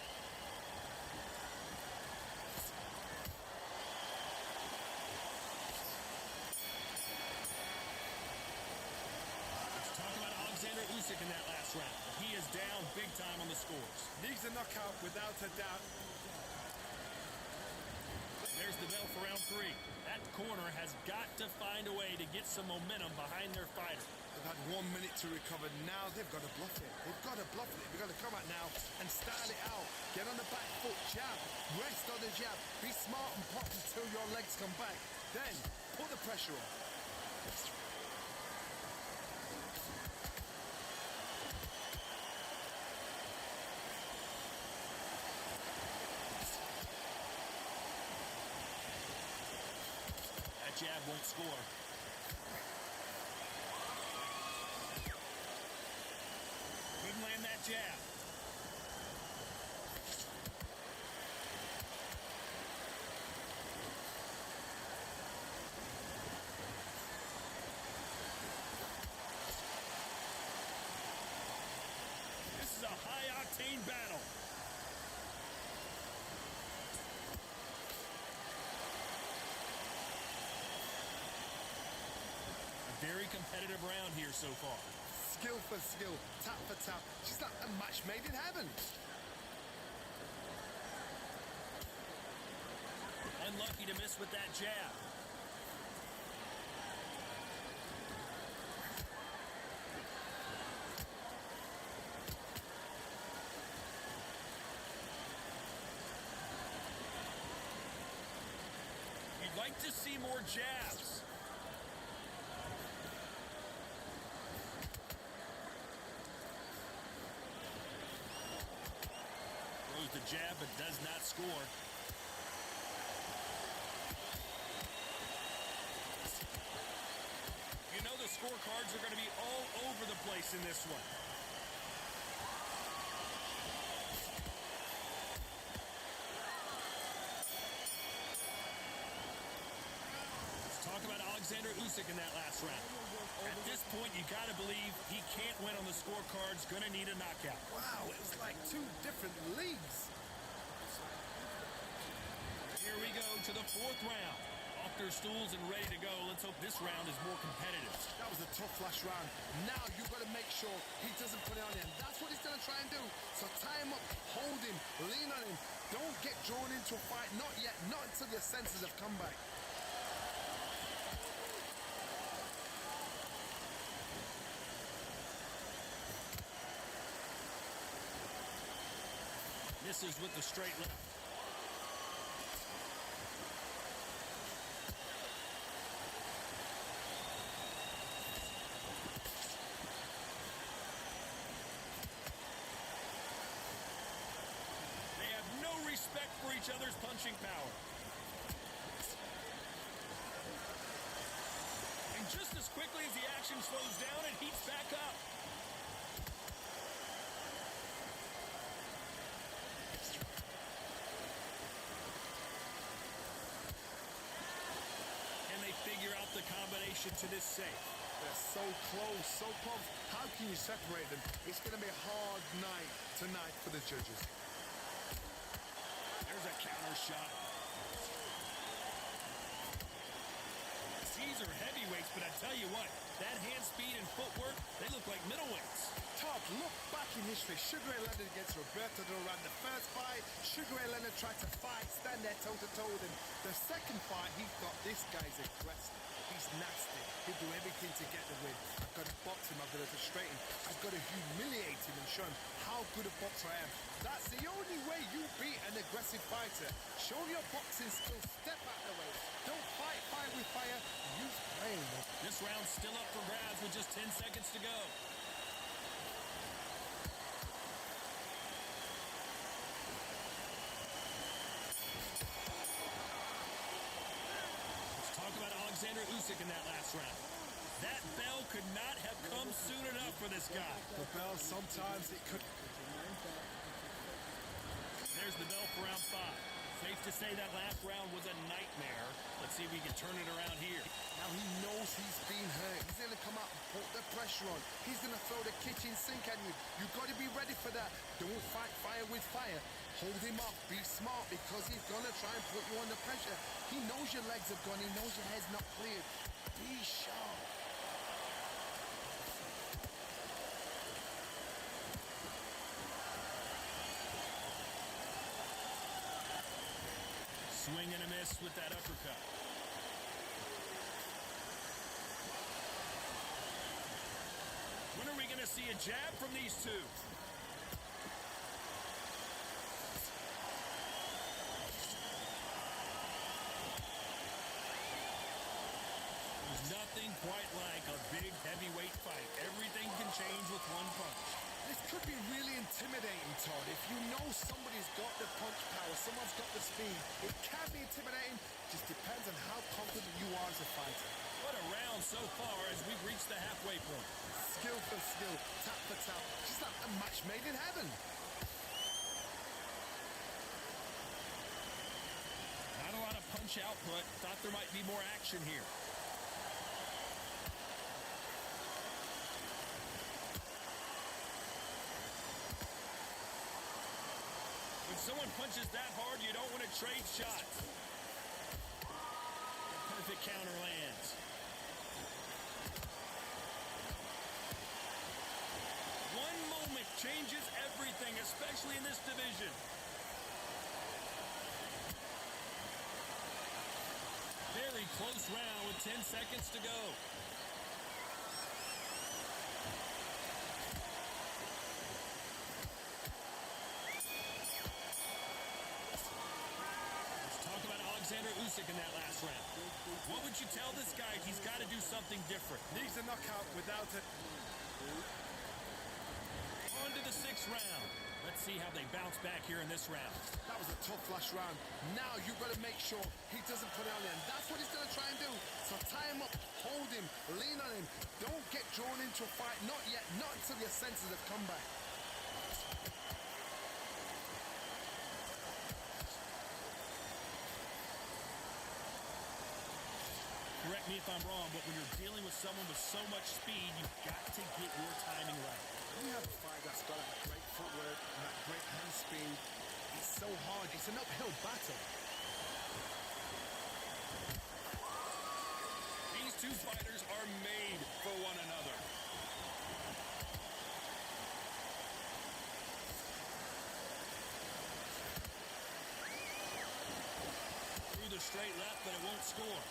Alexander Usyk in that last round. He is down big time on the scores. Needs a knockout without a doubt. There's the bell for round 3. That corner has got to find a way to get some momentum behind their fighter. They've had 1 minute to recover. Now they've got to bluff it. They've got to bluff it. They've got to come out now and style it out. Get on the back foot, jab, rest on the jab. Be smart and pop until your legs come back. Then put the pressure on. That jab won't score. land that jab. This is a high-octane battle. A very competitive round here so far. Skill for skill, tap for tap. She's like a match made in heaven. Unlucky to miss with that jab. You'd like to see more jabs. Throws the jab but does not score. You know the scorecards are going to be all over the place in this one. Let's talk about Alexander Usyk in that last round. At this point, you got to believe he can't win on the scorecards. Going to need a knockout. Wow, it was like two different leagues. Here we go to the fourth round. Off their stools and ready to go. Let's hope this round is more competitive. That was a tough last round. Now you've got to make sure he doesn't put it on you. And that's what he's going to try and do. So tie him up, hold him, lean on him. Don't get drawn into a fight. Not yet. Not until your senses have come back. Misses with the straight left. They have no respect for each other's punching power. And just as quickly as the action slows down, it heats back up. Figure out the combination to this safe. They're so close, so close. How can you separate them? It's going to be a hard night tonight for the judges. There's a counter shot. These are heavyweights, but I tell you what, that hand speed and footwork, they look like middleweights. Todd, look back in history. Sugar Ray Leonard against Roberto Duran. The first fight, Sugar Ray Leonard tried to fight, stand there toe-to-toe with him. The second fight, he thought, this guy's aggressive. He's nasty. He'll do everything to get the win. I've got to box him. I've got to frustrate him. I've got to humiliate him and show him how good a boxer I am. That's the only way you beat an aggressive fighter. Show your boxing skills. Step out the way. Don't fight fire with fire. Use brain. This round's still up for grabs with just 10 seconds to go. Alexander Usyk in that last round. That bell could not have come soon enough for this guy. The bell, sometimes it could. There's the bell for round 5. Safe to say that last round was a nightmare. Let's see if we can turn it around here. Now he knows he's been hurt. He's going to come out and put the pressure on. He's going to throw the kitchen sink at you. You've got to be ready for that. Don't fight fire with fire. Hold him off. Be smart because he's going to try and put you under pressure. He knows your legs have gone. He knows your head's not cleared. Be sharp. Swing and a miss with that uppercut. When are we going to see a jab from these two? There's nothing quite like a big heavyweight fight. Everything can change with one punch. This could be really intimidating, Todd. If you know somebody's got the punch power, someone's got the speed, it can be intimidating. Just depends on how confident you are as a fighter. What a round so far as we've reached the halfway point. skill for skill, tap for tap. Just like a match made in heaven. Not a lot of punch output. Thought there might be more action here. When someone punches that hard, you don't want to trade shots. Perfect counter lands. One moment changes everything, especially in this division. Very close round with 10 seconds to go. Alexander Usyk in that last round. What would you tell this guy? He's got to do something different. Needs a knockout without it. On to the 6th round. Let's see how they bounce back here in this round. That was a tough last round. Now you've got to make sure he doesn't put it on the end. That's what he's going to try and do. So tie him up, hold him, lean on him. Don't get drawn into a fight. Not yet. Not until your senses have come back. Correct me if I'm wrong, but when you're dealing with someone with so much speed, you've got to get your timing right. When you have a fight that's got that great footwork and that great hand speed, it's so hard. It's an uphill battle. These two fighters are made for one another. Through the straight left, but it won't score.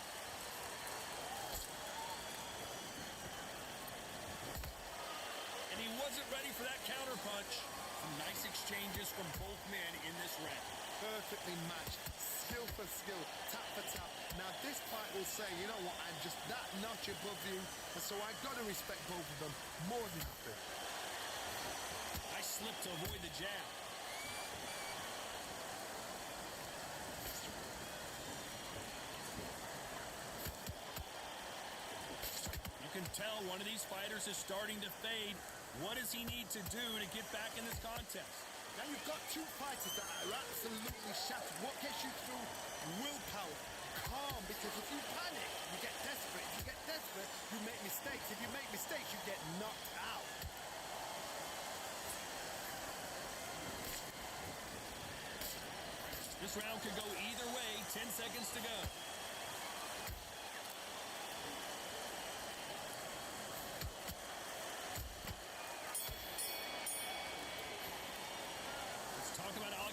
And he wasn't ready for that counter punch. Some nice exchanges from both men in this round. Perfectly matched, skill for skill, tap for tap. Now this fight will say, you know what, I'm just that notch above you, and so I've got to respect both of them more than happy. Nice slip to avoid the jab. You can tell one of these fighters is starting to fade. What does he need to do to get back in this contest? Now you've got two fighters that are absolutely shattered. What gets you through? Willpower. Calm, because if you panic, you get desperate. If you get desperate, you make mistakes. If you make mistakes, you get knocked out. This round could go either way. 10 seconds to go.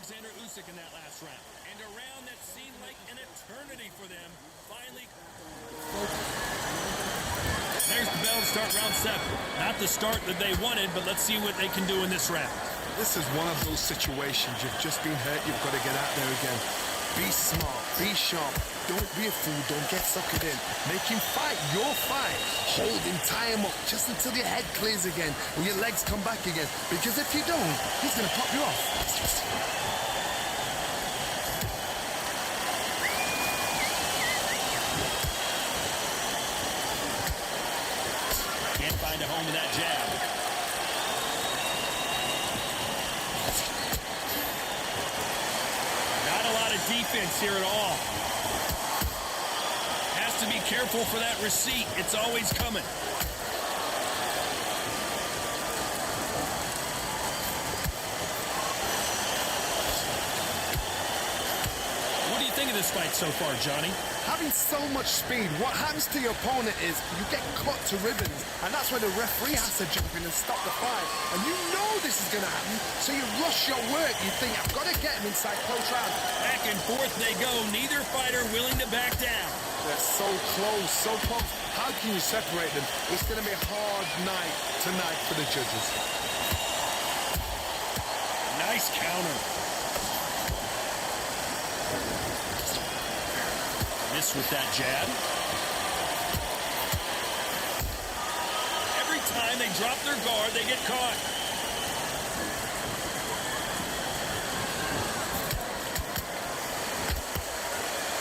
Alexander Usyk in that last round. And a round that seemed like an eternity for them finally. There's the bell to start round 7. Not the start that they wanted, but let's see what they can do in this round. This is one of those situations. You've just been hurt. You've got to get out there again. Be smart. Be sharp. Don't be a fool. Don't get suckered in. Make him fight your fight. Hold him. Tie him up just until your head clears again and your legs come back again. Because if you don't, he's going to pop you off. Can't find a home with that jab. Not a lot of defense here at all. Has to be careful for that receipt. It's always coming. What do you think of this fight so far, Johnny? Having so much speed, what happens to your opponent is you get cut to ribbons, and that's where the referee has to jump in and stop the fight. And you know this is going to happen, so you rush your work. You think, I've got to get him inside close round. Back and forth they go. Neither fighter willing to back down. They're so close, so close. How can you separate them? It's going to be a hard night tonight for the judges. Nice counter. Miss with that jab. Every time they drop their guard, they get caught.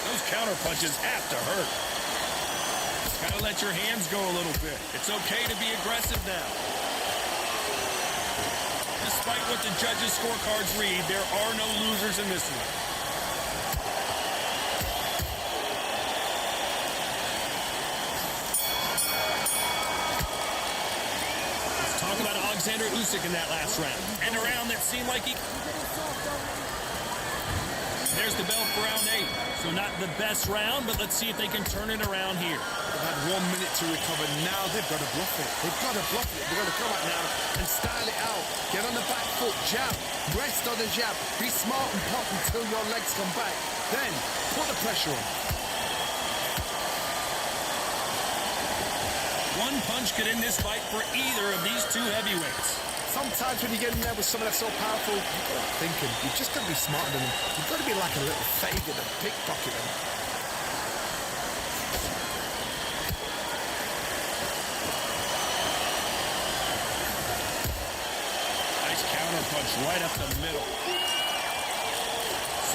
Those counter punches have to hurt. Gotta let your hands go a little bit. It's okay to be aggressive now. Despite what the judges' scorecards read, there are no losers in this one. Let's talk about Alexander Usyk in that last round. And a round that seemed like he... There's the bell for round 8. So not the best round, but let's see if they can turn it around here. They've had 1 minute to recover. Now they've got to bluff it. They've got to bluff it. They've got to come out now and style it out. Get on the back foot, jab. Rest on the jab. Be smart and pop until your legs come back. Then put the pressure on. One punch could end this fight for either of these two heavyweights. Sometimes when you get in there with someone that's so powerful, you've got to think him. You've just got to be smarter than him. You've got to be like a little faggot and pickpocket him. Nice counter punch right up the middle.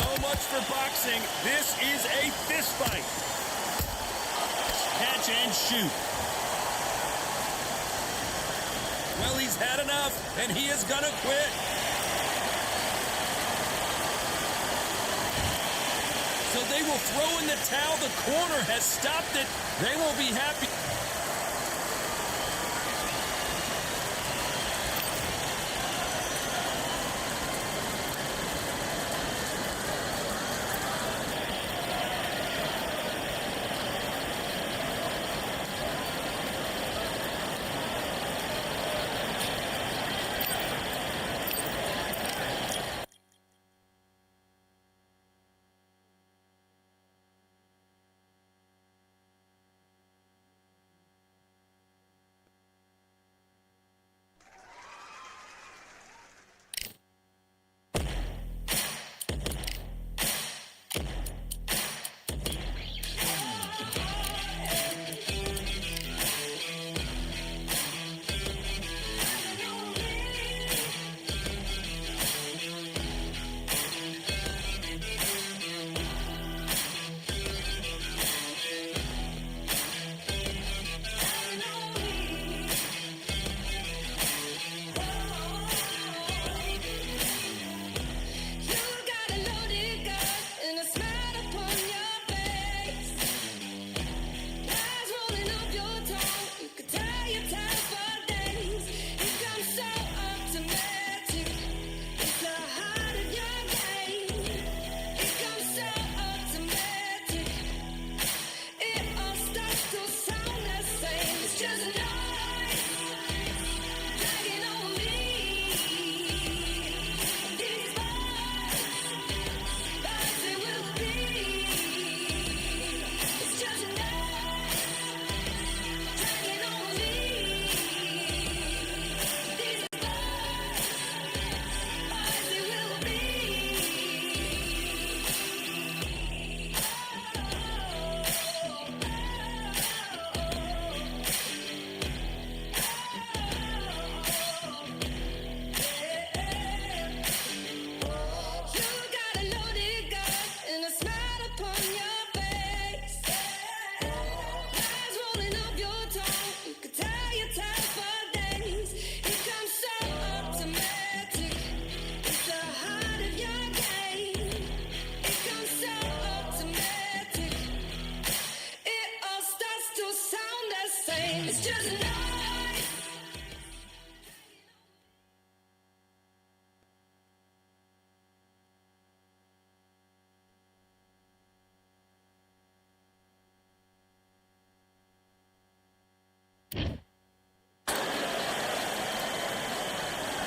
So much for boxing. This is a fist fight. Catch and shoot. Well, he's had enough, and he is gonna quit. So they will throw in the towel. The corner has stopped it. They won't be happy.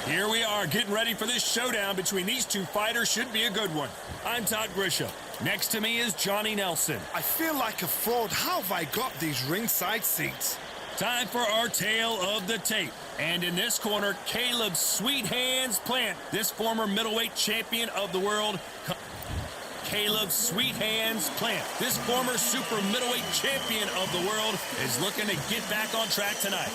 Here we are, getting ready for this showdown between these two fighters. Should be a good one. I'm Todd Grisham. Next to me is Johnny Nelson. I feel like a fraud. How have I got these ringside seats? Time for our tale of the tape. And in this corner, Caleb Sweet Hands Plant, this former middleweight champion of the world. Caleb Sweet Hands Plant, this former super middleweight champion of the world, is looking to get back on track tonight.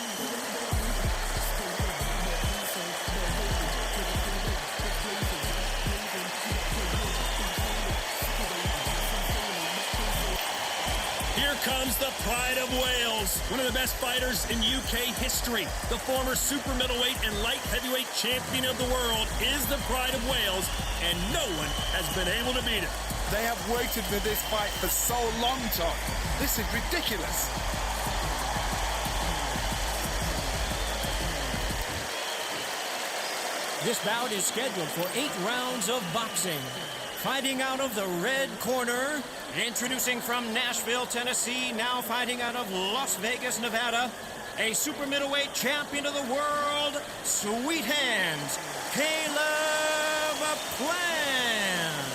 Here comes the Pride of Wales, one of the best fighters in UK history. The former super middleweight and light heavyweight champion of the world is the Pride of Wales, and no one has been able to beat him. They have waited for this fight for so long, Tom. This is ridiculous. This bout is scheduled for 8 rounds of boxing. Fighting out of the red corner, introducing from Nashville, Tennessee, now fighting out of Las Vegas, Nevada, a super middleweight champion of the world, Sweet Hands, Caleb Plant.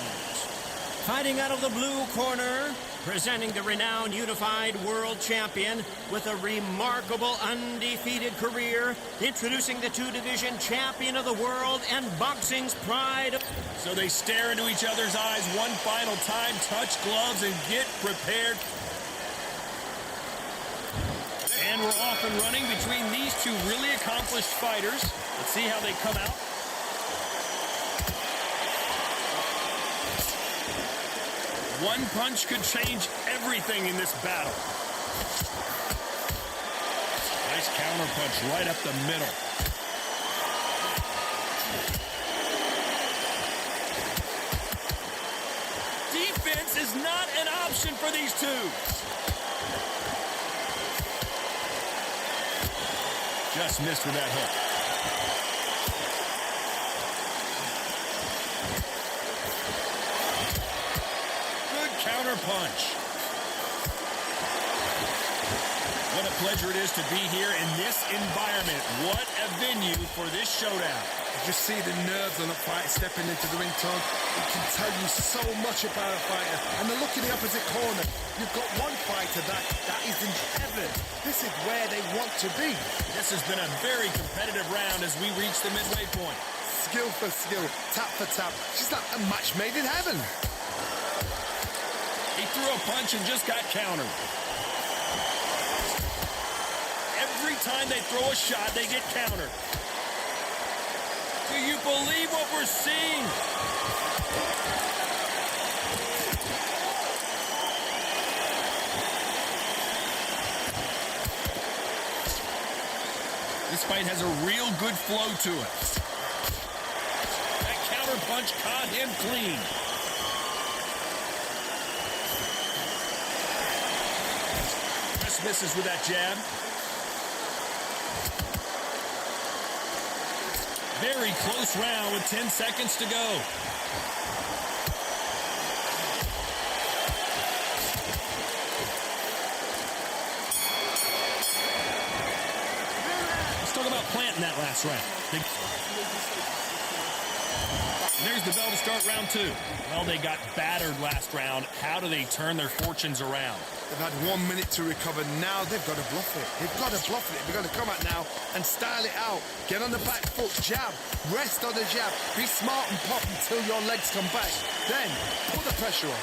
Fighting out of the blue corner, presenting the renowned unified world champion with a remarkable undefeated career, introducing the 2-division champion of the world and boxing's pride. So they stare into each other's eyes one final time, touch gloves, and get prepared. And we're off and running between these two really accomplished fighters. Let's see how they come out. One punch could change everything in this battle. Nice counter punch right up the middle. Defense is not an option for these two. Just missed with that hook. Counter punch. What a pleasure it is to be here in this environment. What a venue for this showdown. You just see the nerves on a fight stepping into the ring, Tom. It can tell you so much about a fighter. And the look in the opposite corner. You've got one fighter that is in heaven. This is where they want to be. This has been a very competitive round as we reach the midway point. Skill for skill, tap for tap. Just like a match made in heaven. He threw a punch and just got countered. Every time they throw a shot, they get countered. Do you believe what we're seeing? This fight has a real good flow to it. That counter punch caught him clean. Misses with that jab. Very close round with 10 seconds to go. Let's talk about Plant in that last round. There's the bell to start round 2. Well, they got battered last round. How do they turn their fortunes around? They've had 1 minute to recover. Now they've got to bluff it. They've got to bluff it. They've got to come out now and style it out. Get on the back foot, jab, rest on the jab. Be smart and pop until your legs come back. Then put the pressure on.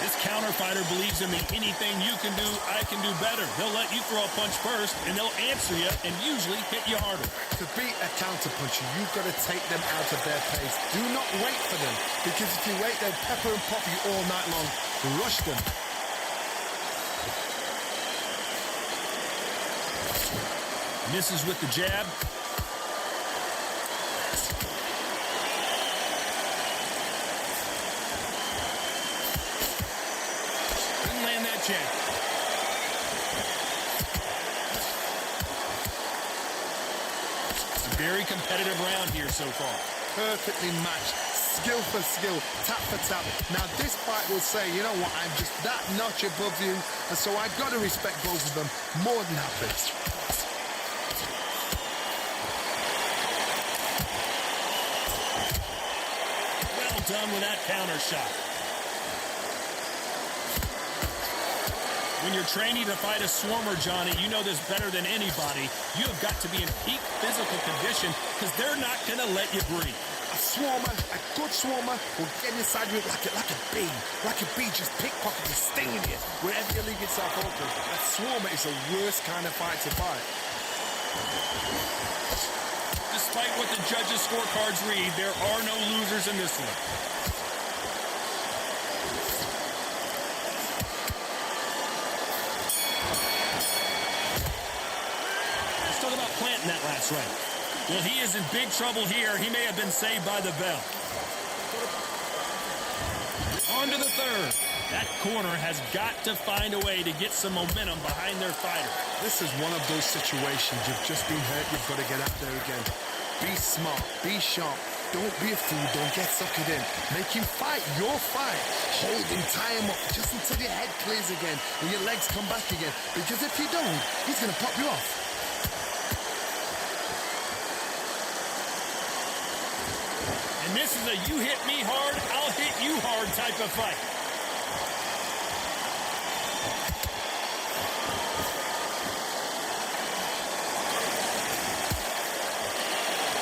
This counter fighter believes in me. Anything you can do, I can do better. They'll let you throw a punch first, and they'll answer you and usually hit you harder. To beat a counter puncher, you've got to take them out of their pace. Do not wait for them, because if you wait, they'll pepper and pop you all night long. Rush them. Misses with the jab. Jab. It's a very competitive round here so far. Perfectly matched. Skill for skill, tap for tap. Now this fight will say, you know what, I'm just that notch above you, and so I've got to respect both of them more than happy. Well done with that counter shot. When you're training to fight a swarmer, Johnny, you know this better than anybody. You have got to be in peak physical condition because they're not going to let you breathe. A swarmer, a good swarmer, will get inside you like a bee. Like a bee just pickpocketing, stinging you wherever you leave yourself open. A swarmer is the worst kind of fight to fight. Despite what the judges' scorecards read, there are no losers in this one. Let's talk about planting that last round. Well, he is in big trouble here. He may have been saved by the bell. On to the third. That corner has got to find a way to get some momentum behind their fighter. This is one of those situations. You've just been hurt. You've got to get out there again. Be smart. Be sharp. Don't be a fool. Don't get suckered in. Make him fight your fight. Hold him. Tie him up just until your head clears again and your legs come back again. Because if you don't, he's going to pop you off. And this is a you hit me hard, I'll hit you hard type of fight.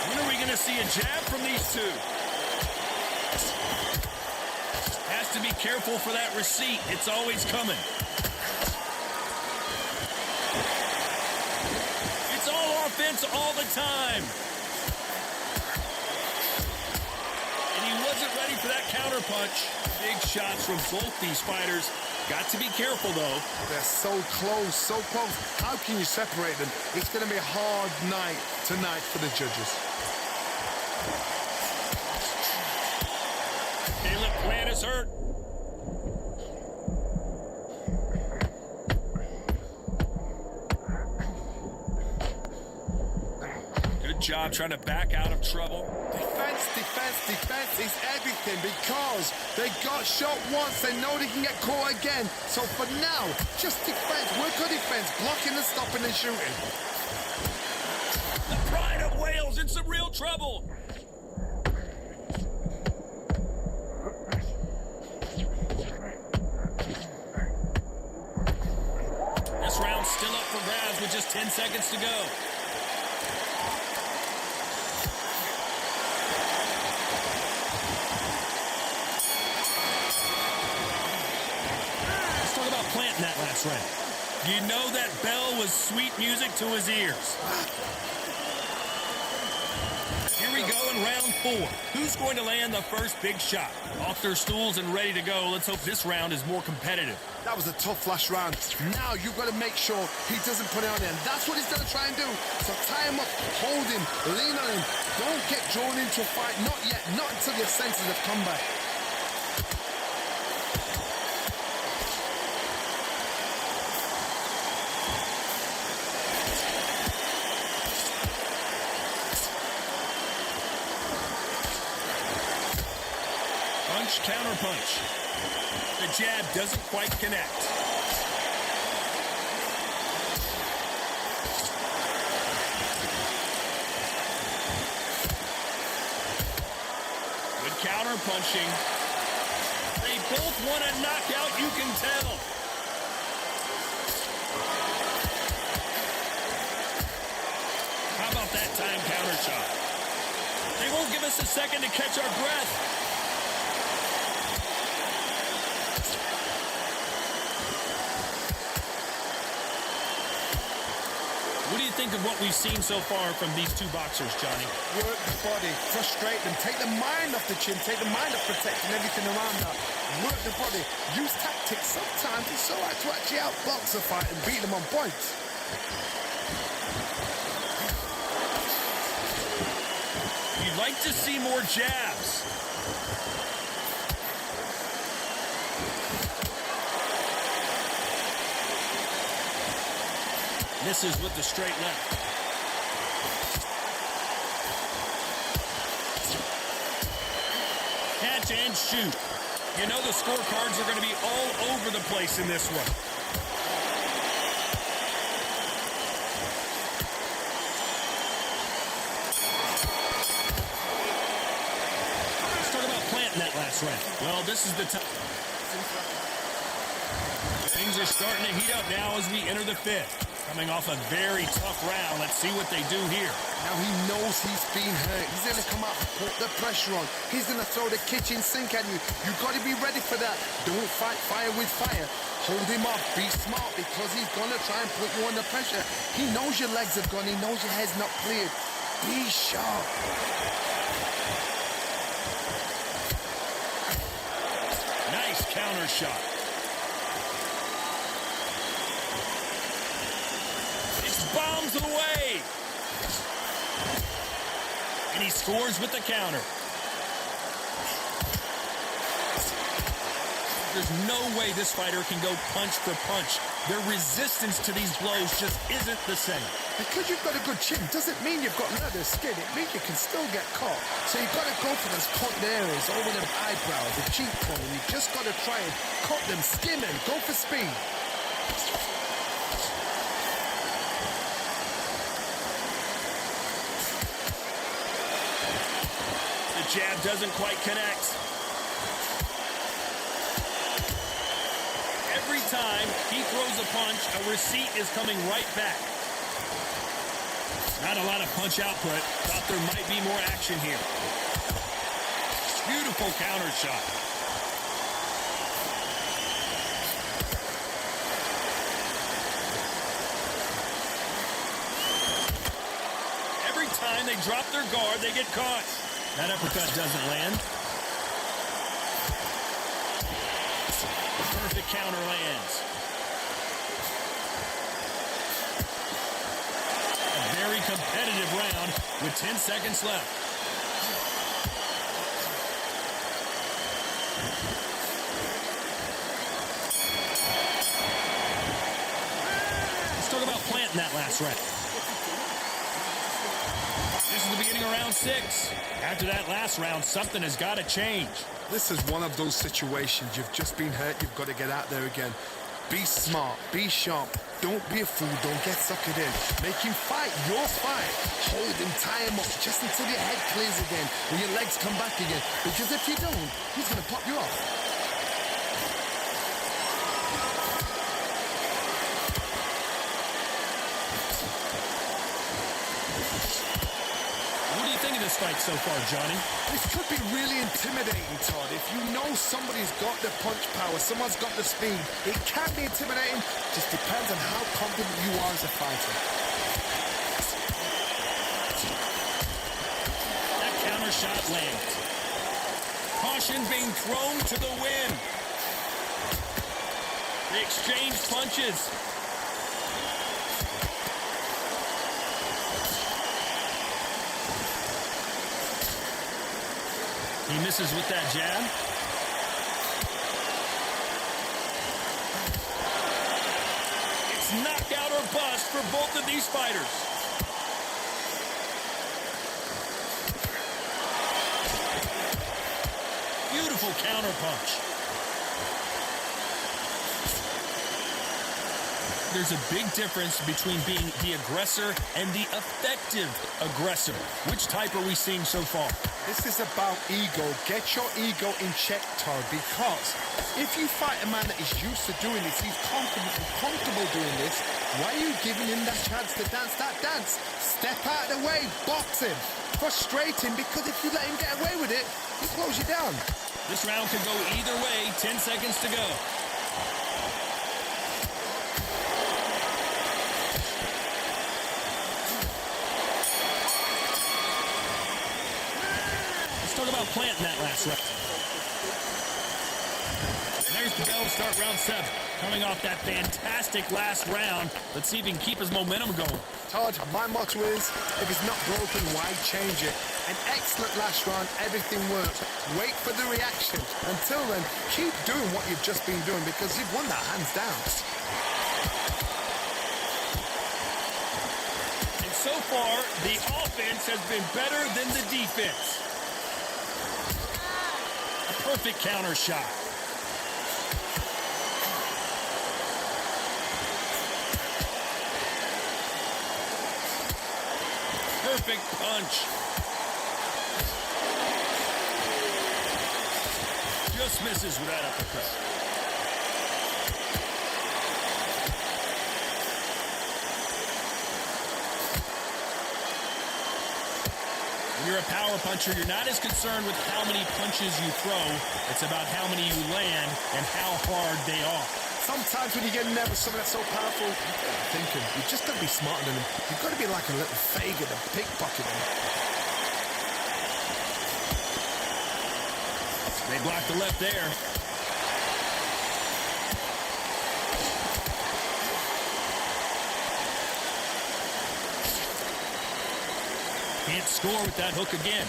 When are we going to see a jab from these two? Has to be careful for that receipt. It's always coming. It's all offense all the time. Wasn't ready for that counter punch. Big shots from both these fighters. Got to be careful, though. They're so close, so close. How can you separate them? It's going to be a hard night tonight for the judges. Caleb Plant is hurt. Good job trying to back out of trouble. Defense, defense, defense is everything because they got shot once. They know they can get caught again. So for now, just defense. Work on defense. Blocking and stopping and shooting. The pride of Wales in some real trouble. This round's still up for grabs with just 10 seconds to go. Planting that last round. You know that bell was sweet music to his ears. Here we go in round 4. Who's going to land the first big shot? Off their stools and ready to go. Let's hope this round is more competitive. That was a tough last round. Now you've got to make sure he doesn't put it on there. And that's what he's going to try and do. So tie him up, hold him, lean on him. Don't get drawn into a fight. Not yet. Not until your senses have come back. Counter punch. The jab doesn't quite connect. Good counter punching. They both want a knockout, you can tell. How about that time counter shot? They won't give us a second to catch our breath. What do you think of what we've seen so far from these two boxers, Johnny? Work the body, frustrate them, take the mind off the chin, take the mind off protecting everything around that. Work the body, use tactics. Sometimes it's all right to actually outbox a fight and beat them on points. You'd like to see more jabs. Misses with the straight left. Catch and shoot. You know the scorecards are going to be all over the place in this one. Let's talk about planting that last round. Well, this is the time. Things are starting to heat up now as we enter the 5th. Coming off a very tough round. Let's see what they do here. Now he knows he's been hurt. He's going to come out and put the pressure on. He's going to throw the kitchen sink at you. You've got to be ready for that. Don't fight fire with fire. Hold him off. Be smart because he's going to try and put you under pressure. He knows your legs have gone. He knows your head's not cleared. Be sharp. Nice counter shot. It's bombs away. And he scores with the counter. There's no way this fighter can go punch for punch. Their resistance to these blows just isn't the same. Because you've got a good chin doesn't mean you've got leather skin. It means you can still get caught. So you've got to go for those cut areas over the eyebrow, the cheekbone. You just got to try and cut them, skim them, go for speed. The jab doesn't quite connect. Every time he throws a punch, a receipt is coming right back. Not a lot of punch output. Thought there might be more action here. Beautiful counter shot. Every time they drop their guard, they get caught. That uppercut doesn't land. Perfect counter lands. A very competitive round with 10 seconds left. Let's talk about planting that last round. This is the beginning of round 6. After that last round, something has got to change. This is one of those situations. You've just been hurt. You've got to get out there again. Be smart. Be sharp. Don't be a fool. Don't get suckered in. Make him fight your fight. Hold him, tie him up just until your head clears again and your legs come back again. Because if you don't, he's going to pop you off. What do you think of this fight so far, Johnny? This could be really intimidating, Todd. If you know somebody's got the punch power, someone's got the speed, it can be intimidating. Just depends on how confident you are as a fighter. That counter shot lands. Caution being thrown to the wind. They exchange punches. He misses with that jab. It's knockout or bust for both of these fighters. Beautiful counter punch. There's a big difference between being the aggressor and the effective aggressor. Which type are we seeing so far? This is about ego. Get your ego in check, Todd, because if you fight a man that is used to doing this, he's confident and comfortable doing this, why are you giving him that chance to dance that dance? Step out of the way, box him, frustrate him, because if you let him get away with it, he'll close you down. This round could go either way. 10 seconds to go. Talk about planting that last round. There's the bell to start round 7. Coming off that fantastic last round, let's see if he can keep his momentum going. Todd, my motto is, if it's not broken, why change it? An excellent last round, everything worked. Wait for the reaction. Until then, keep doing what you've just been doing because you've won that hands down. And so far, the offense has been better than the defense. Perfect counter shot. Perfect punch. Just misses with that uppercut. When you're a power puncher, you're not as concerned with how many punches you throw. It's about how many you land and how hard they are. Sometimes when you get in there with someone that's so powerful, you've got to think him. You've just got to be smarter than him. You've got to be like a little faggot and pickpocket him. blocked the left there. Can't score with that hook again.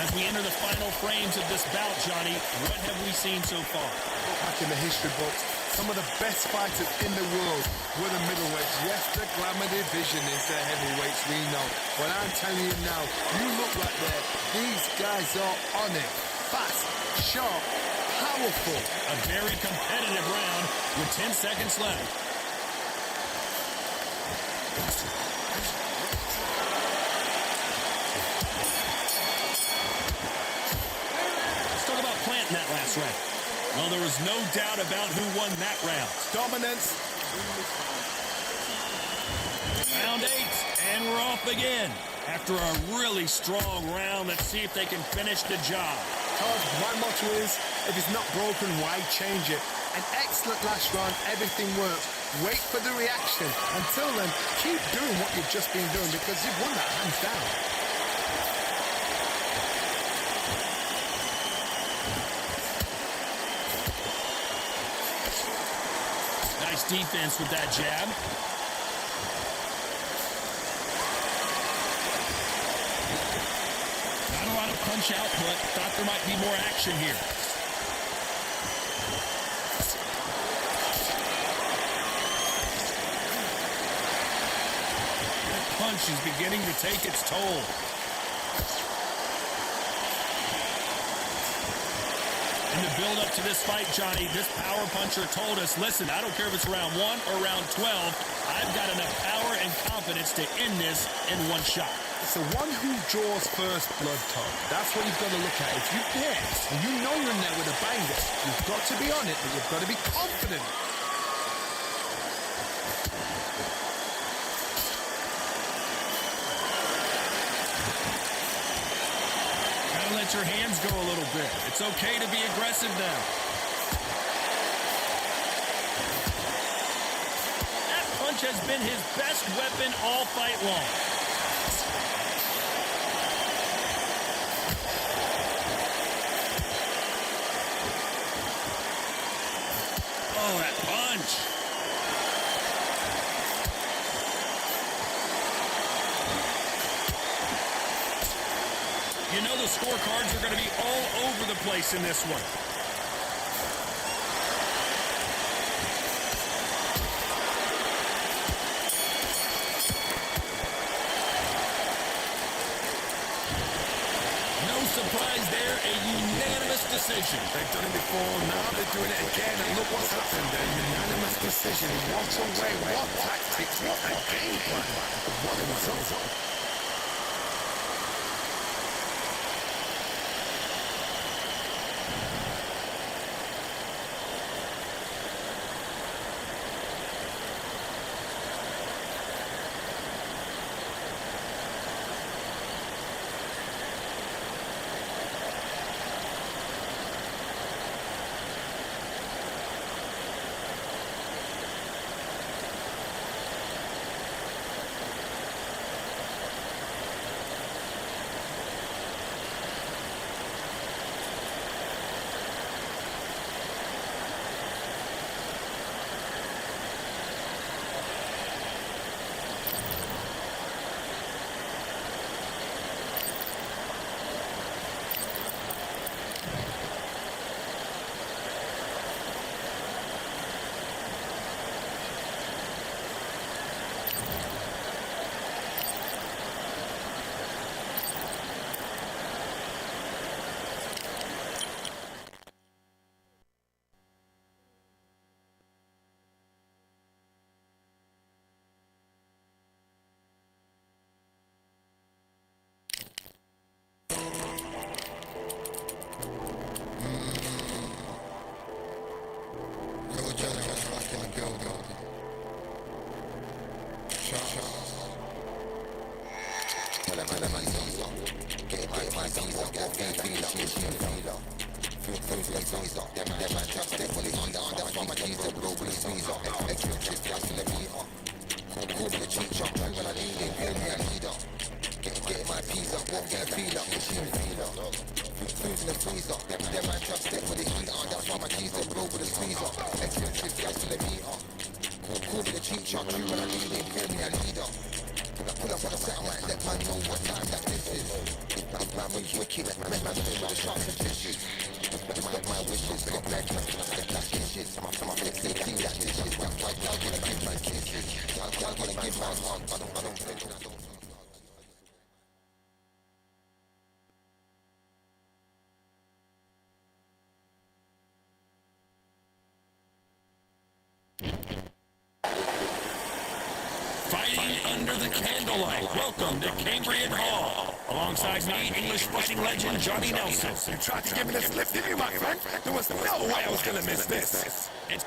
As we enter the final frames of this bout, Johnny, what have we seen so far? Back in the history books, some of the best fighters in the world were the middleweights. Yes, the glamour division is the heavyweights, we know. But I'm telling you now, you look right there, these guys are on it. Fast, sharp, powerful. A very competitive round with 10 seconds left. Let's talk about planting that last round. Well, there was no doubt about who won that round. Dominance. Round 8, and we're off again. After a really strong round, let's see if they can finish the job. Todd, my motto is, if it's not broken, why change it? An excellent last round, everything works. Wait for the reaction. Until then, keep doing what you've just been doing because you've won that hands down. Nice defense with that jab. Not a lot of punch output. Thought there might be more action here. That punch is beginning to take its toll. In the build-up to this fight, Johnny, this power puncher told us, listen, I don't care if it's round 1 or round 12, I've got enough power and confidence to end this in one shot. It's the one who draws first blood, Tom. That's what you've got to look at. If you dare, and you know you're in there with a banger, you've got to be on it, but you've got to be confident. Let your hands go a little bit. It's okay to be aggressive now. That punch has been his best weapon all fight long. Oh, that punch. You know the scorecards are going to be all over the place in this one. No surprise there, a unanimous decision. They've done it before, now they're doing it again, and look what's happened. A unanimous decision. What a way, what tactics, what a game plan. What a result. teaser, won't get a feel up, machine feeler. Food in the freezer, them man trap stick with the heater. That's why my keys don't roll with a squeezer. Expensive gas for the meter. Call me the cheap shot, true when I lead in, call me a leader. Pull up on the set, I might let man know what time that this is. Man was wicked, make man feel with the sharks and fishes. Got my wishes, got black dishes. My flips, they clean that dishes. That's why y'all gonna give man kisses. Y'all gonna give man hugs. I don't flinch and I don't. Fighting under the candlelight. Welcome to Cambrian Hall. Alongside me, English fighting legend Johnny Nelson. You tried to give me this lift, didn't you, my friend? There was no way I was going to miss this. It's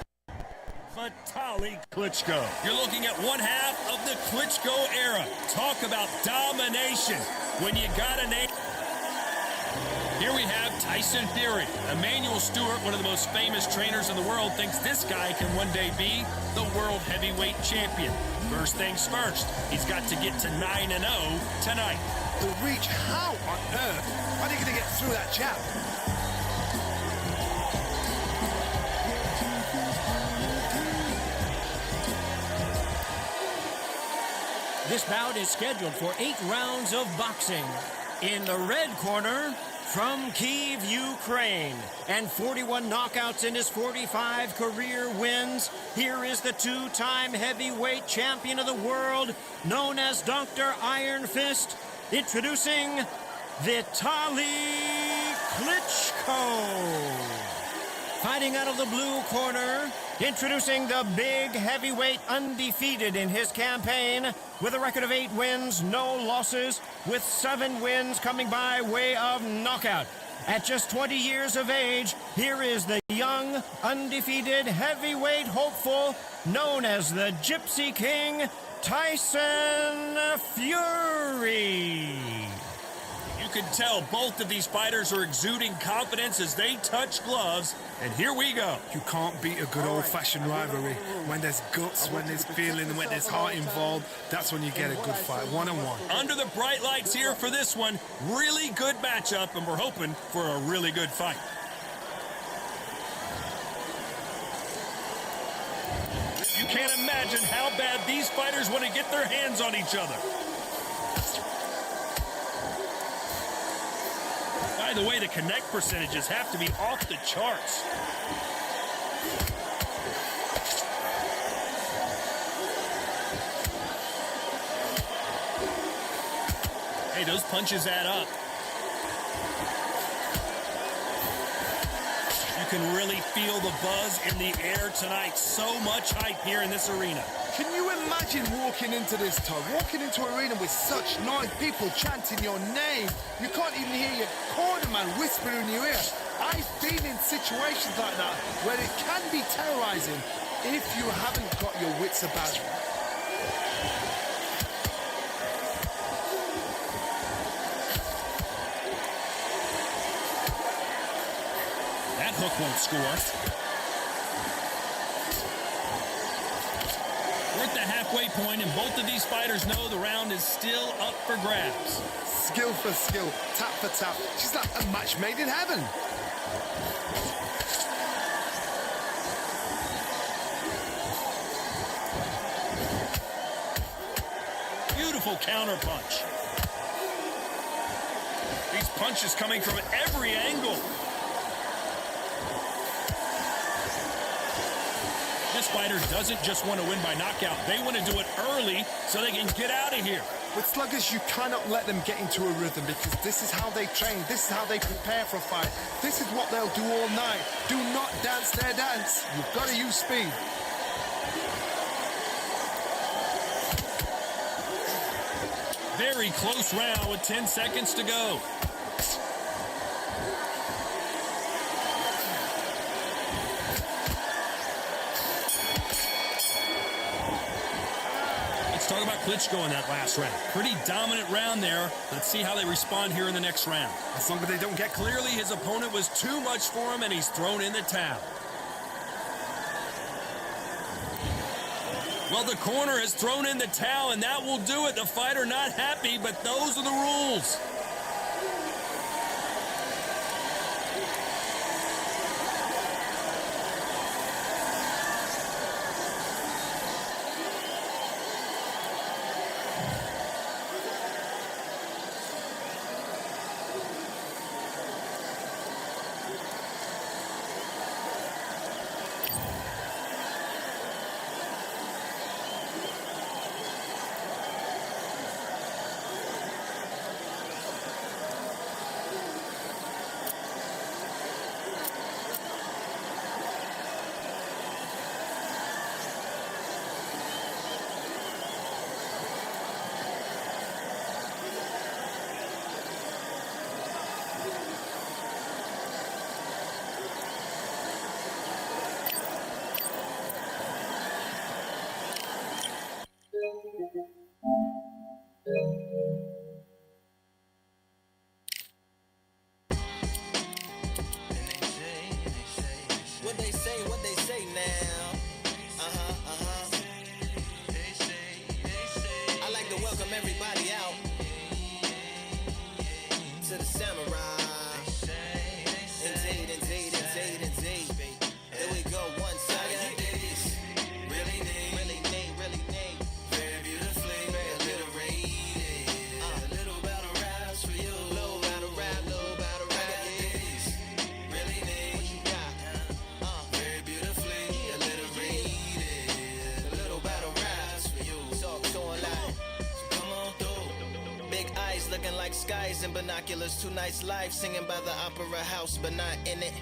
Vitaly Klitschko. You're looking at one half of the Klitschko era. Talk about domination. When you got a name. Here we have Tyson Fury. Emmanuel Stewart, one of the most famous trainers in the world, thinks this guy can one day be the world heavyweight champion. First things first, he's got to get to 9-0 tonight. The reach, how on earth are they going to get through that jab? This bout is scheduled for 8 rounds of boxing. In the red corner, from Kyiv, Ukraine, and 41 knockouts in his 45 career wins, here is the 2-time heavyweight champion of the world, known as Dr. Iron Fist, introducing Vitaly Klitschko. Fighting out of the blue corner, introducing the big heavyweight, undefeated in his campaign, with a record of 8 wins, no losses, with 7 wins coming by way of knockout. At just 20 years of age, here is the young, undefeated heavyweight hopeful, known as the Gypsy King, Tyson Fury. You can tell both of these fighters are exuding confidence as they touch gloves. And here we go. You can't beat a good old-fashioned rivalry. When there's guts, when there's feeling, when there's heart involved, that's when you get a good fight, one-on-one. Under the bright lights here for this one, really good matchup, and we're hoping for a really good fight. You can't imagine how bad these fighters want to get their hands on each other. By the way, the connect percentages have to be off the charts. Hey, those punches add up. You can really feel the buzz in the air tonight. So much hype here in this arena. Can you imagine walking into this, Todd? Walking into an arena with such noise, people chanting your name. You can't even hear your cornerman whisper in your ear. I've been in situations like that where it can be terrorizing if you haven't got your wits about you. That hook won't score. We're at the halfway point, and both of these fighters know the round is still up for grabs. Skill for skill, tap for tap. She's like a match made in heaven. Beautiful counter punch. These punches coming from every angle. This fighter doesn't just want to win by knockout. They want to do it early so they can get out of here. With sluggers, you cannot let them get into a rhythm because this is how they train. This is how they prepare for a fight. This is what they'll do all night. Do not dance their dance. You've got to use speed. Very close round with 10 seconds to go. Talk about Klitschko in that last round. Pretty dominant round there. Let's see how they respond here in the next round. As long as they don't get clearly, his opponent was too much for him, and he's thrown in the towel. Well, the corner has thrown in the towel, and that will do it. The fighter not happy, but those are the rules. What they say now. I like to welcome everybody out to the Samurai. Indeed. Here we go, one side. Really neat. Very beautifully, very alliterated. A little battle raps for you. Little battle rap. Really neat. What you got? Very beautifully alliterated. A little battle raps for you. So alive. So come on through. Big eyes looking like skies and binoculars. Two nights live singing by the opera house, but not in it.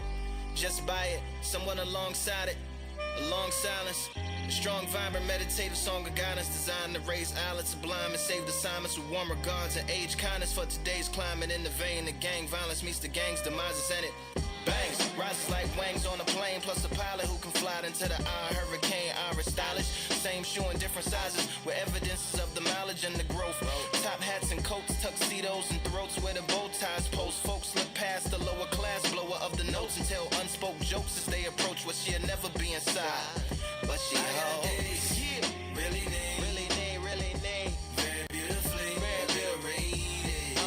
Just by it, someone alongside it. A long silence. A strong, vibrant, meditative song of guidance designed to raise eyelids sublime and save assignments with warm regards and age kindness for today's climate. In the vein of gang violence meets the gang's demises in it. Bangs, rises like wings on a plane, plus a pilot who can fly into the eye. Hurricane, Irish stylish. Same shoe in different sizes with evidences of the mileage and the growth. Top hats and coats, tuxedos and throats where the bow ties post. Folks look past the lower class blower of the notes and tell unspoke jokes as they approach what she'll never be inside. But she holds. Really neat. Very beautifully, very rated.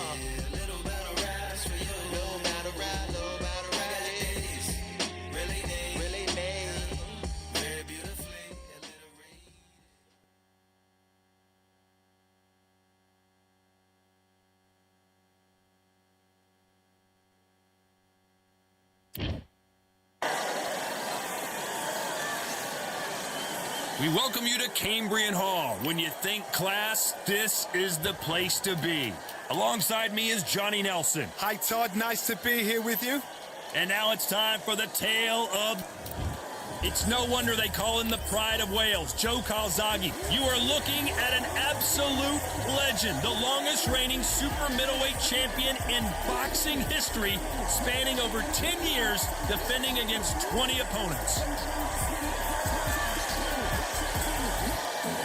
Little battle raps for you. Little battle rap. Really neat. Very beautifully alliterated. We welcome you to Cambrian Hall. When you think class, this is the place to be. Alongside me is Johnny Nelson. Hi, Todd. Nice to be here with you. And now it's time for the tale of... It's no wonder they call him the Pride of Wales, Joe Calzaghe. You are looking at an absolute legend, the longest reigning super middleweight champion in boxing history, spanning over 10 years, defending against 20 opponents.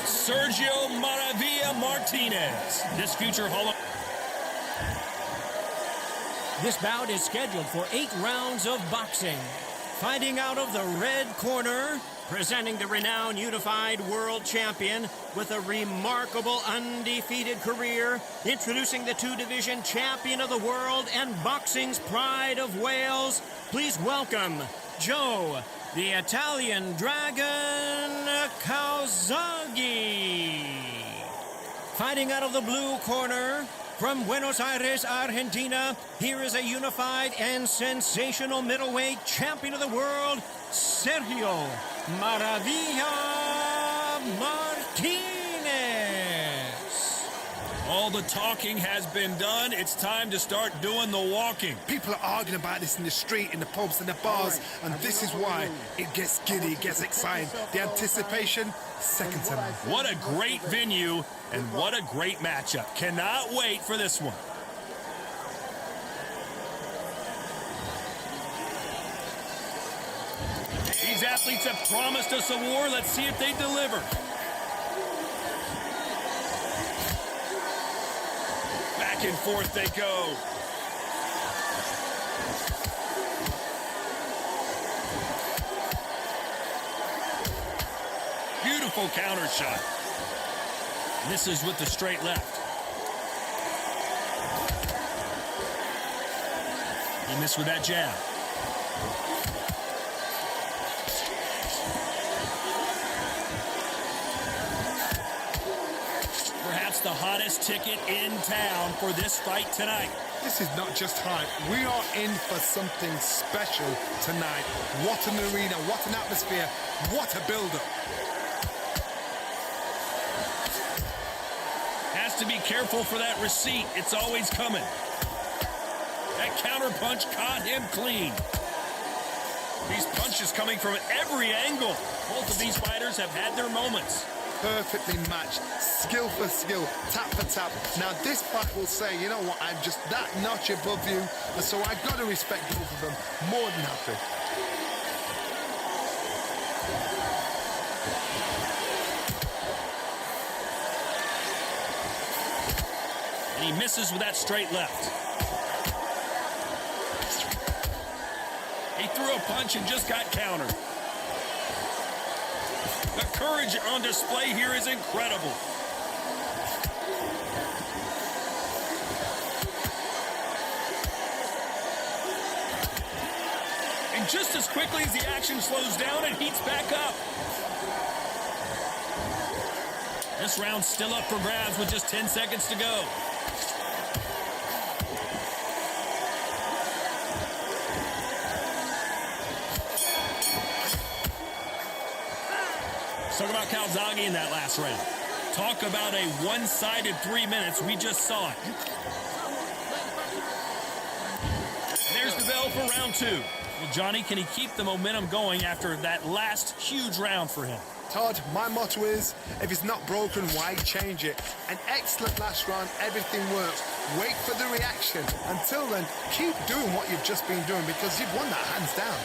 Sergio Maravilla Martinez, this future Hall of... This bout is scheduled for 8 rounds of boxing. Fighting out of the red corner, presenting the renowned unified world champion with a remarkable undefeated career, introducing the 2-division champion of the world and boxing's pride of Wales, please welcome Joe, the Italian Dragon Calzaghe. Fighting out of the blue corner, from Buenos Aires, Argentina, here is a unified and sensational middleweight champion of the world, Sergio Maravilla Martinez. All the talking has been done. It's time to start doing the walking. People are arguing about this in the street, in the pubs, and the bars, and this is why it gets giddy, it gets exciting. The anticipation, second to none. What a great venue, and what a great matchup. Cannot wait for this one. These athletes have promised us a war. Let's see if they deliver. Back and forth they go. Beautiful powerful counter shot. Misses with the straight left. He missed with that jab. Perhaps the hottest ticket in town for this fight tonight. This is not just hype. We are in for something special tonight. What an arena, what an atmosphere, what a build-up. Has to be careful for that receipt. It's always coming. That counter punch caught him clean. These punches coming from every angle. Both of these fighters have had their moments. Perfectly matched, skill for skill, tap for tap. Now this fight will say, you know what, I'm just that notch above you, and so I've got to respect both of them more than happy. And he misses with that straight left. He threw a punch and just got countered. The courage on display here is incredible. And just as quickly as the action slows down, it heats back up. This round's still up for grabs with just 10 seconds to go. Talk about Calzaghe in that last round. Talk about a one-sided 3 minutes. We just saw it. There's the bell for round two. Well, Johnny, can he keep the momentum going after that last huge round for him? Todd, my motto is, if it's not broken, why change it? An excellent last round, everything works. Wait for the reaction. Until then, keep doing what you've just been doing because you've won that hands down.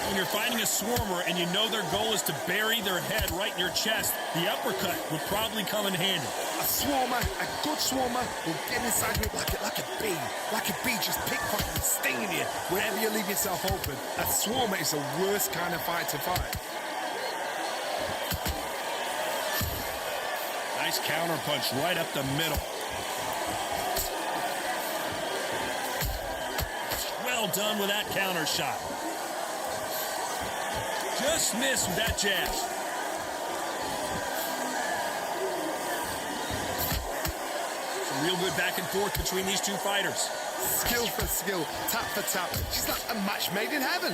When you're fighting a swarmer and you know their goal is to bury their head right in your chest, the uppercut would probably come in handy. A swarmer, a good swarmer, will get inside you like a bee. Like a bee, just pickpocketing and stinging you wherever you leave yourself open. A swarmer is the worst kind of fight to fight. Nice counter punch right up the middle. Well done with that counter shot. Just missed with that jab. Some real good back and forth between these two fighters. Skill for skill, tap for tap. She's like a match made in heaven.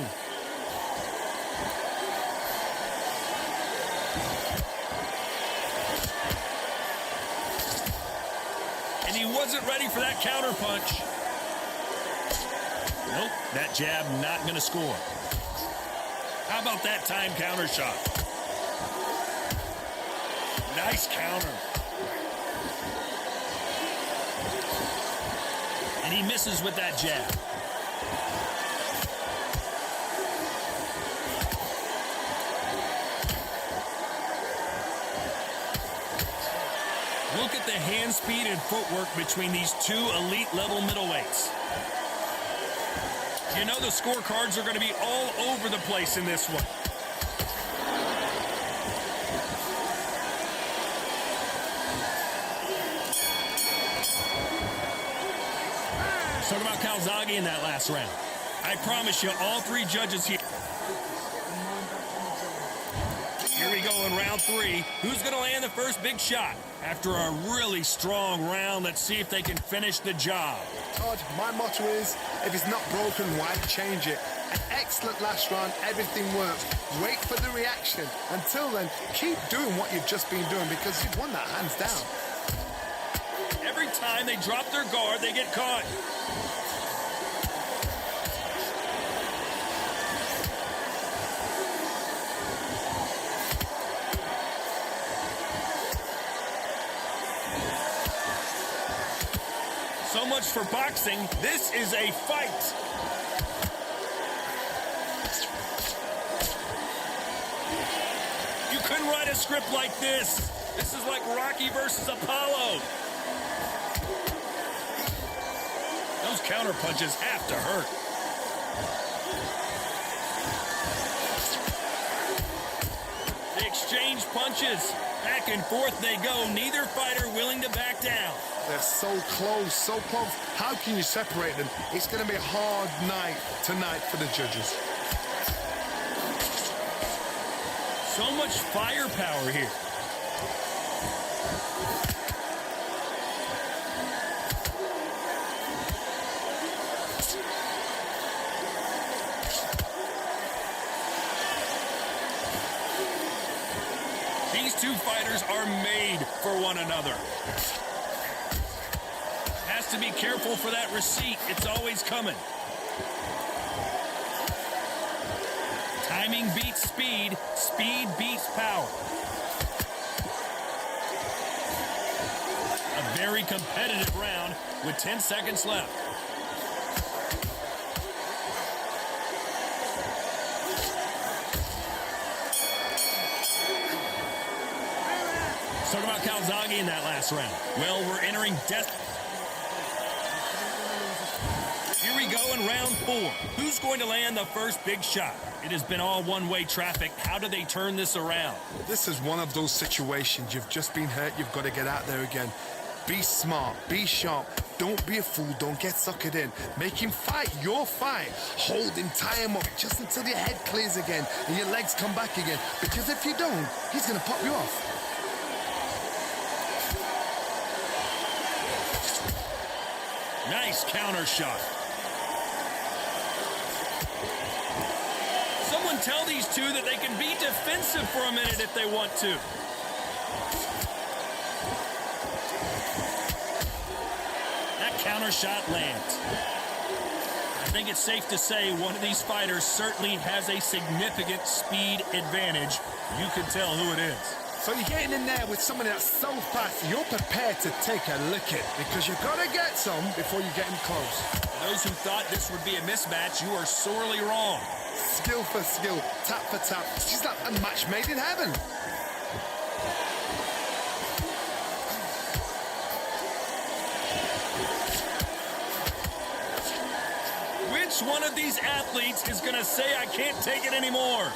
And he wasn't ready for that counter punch. Nope, that jab not going to score. How about that time counter shot? Nice counter. And he misses with that jab. Look at the hand speed and footwork between these two elite level middleweights. You know the scorecards are going to be all over the place in this one. Let's talk about Calzaghe in that last round. I promise you, all three judges here. Here we go in round three. Who's going to land the first big shot? After a really strong round, let's see if they can finish the job. Todd, my motto is, if it's not broken, why change it? An excellent last round, everything works. Wait for the reaction. Until then, keep doing what you've just been doing because you've won that hands down. Every time they drop their guard, they get caught. So much for boxing. This is a fight. You couldn't write a script like this. This is like Rocky versus Apollo. Those counter punches have to hurt. exchange punches. Back and forth they go, neither fighter willing to back down. They're so close, so close. How can you separate them? It's going to be a hard night tonight for the judges. So much firepower here. These two fighters are made for one another. Has to be careful for that receipt. It's always coming. Timing beats speed. Speed beats power. A very competitive round with 10 seconds left. Talk about Calzaghe in that last round. Well, we're entering death. Here we go in round 4. Who's going to land the first big shot? It has been all one-way traffic. How do they turn this around? This is one of those situations. You've just been hurt. You've got to get out there again. Be smart. Be sharp. Don't be a fool. Don't get suckered in. Make him fight your fight. Hold him, tie him up just until your head clears again and your legs come back again. Because if you don't, he's going to pop you off. Nice counter shot. Someone tell these two that they can be defensive for a minute if they want to. That counter shot lands. I think it's safe to say one of these fighters certainly has a significant speed advantage. You can tell who it is. So you're getting in there with somebody that's so fast, you're prepared to take a licking because you've got to get some before you get him close. Those who thought this would be a mismatch, you are sorely wrong. Skill for skill, tap for tap. She's like a match made in heaven. Which one of these athletes is going to say, I can't take it anymore?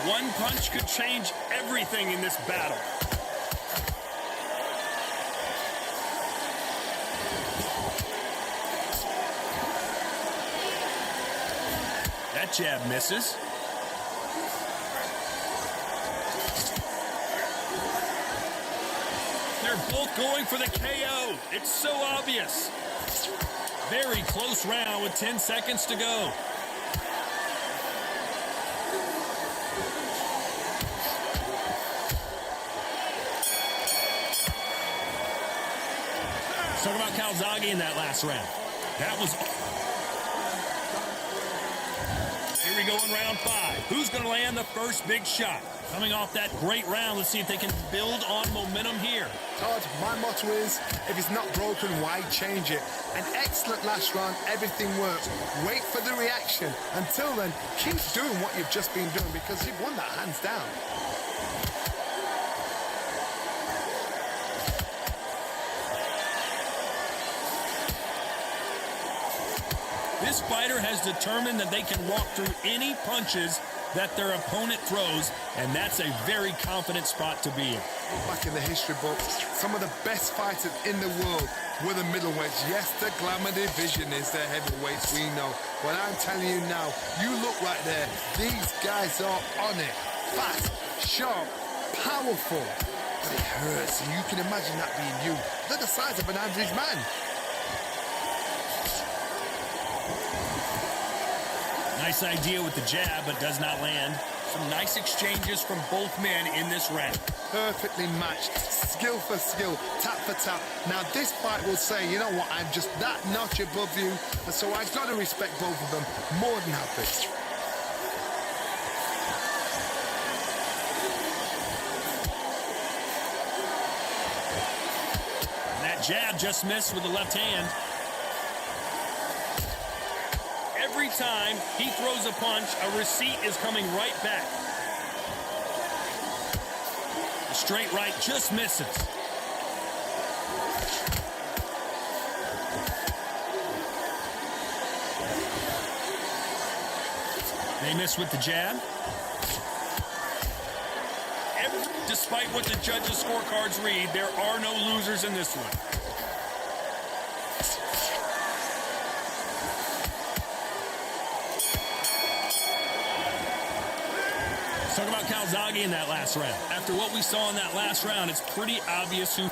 One punch could change everything in this battle. That jab misses. They're both going for the KO. It's so obvious. Very close round with 10 seconds to go. Talk about Calzaghe in that last round. That was... Here we go in round 5. Who's going to land the first big shot? Coming off that great round, let's see if they can build on momentum here. Todd, my motto is, if it's not broken, why change it? An excellent last round, everything works. Wait for the reaction. Until then, keep doing what you've just been doing because you've won that hands down. This fighter has determined that they can walk through any punches that their opponent throws, and that's a very confident spot to be in. Back in the history books, some of the best fighters in the world were the middleweights. Yes, the glamour division is the heavyweights, we know. But I'm telling you now, you look right there, these guys are on it. Fast, sharp, powerful. But it hurts, and you can imagine that being you. They're the size of an average man. Nice idea with the jab, but does not land. Some nice exchanges from both men in this round. Perfectly matched, skill for skill, tap for tap. Now this fight will say, you know what, I'm just that notch above you, and so I've got to respect both of them. More than happy. That jab just missed with the left hand. Every time he throws a punch, a receipt is coming right back. The straight right just misses. They miss with the jab. Despite what the judges' scorecards read, there are no losers in this one. Let's talk about Calzaghe in that last round. After what we saw in that last round, it's pretty obvious who...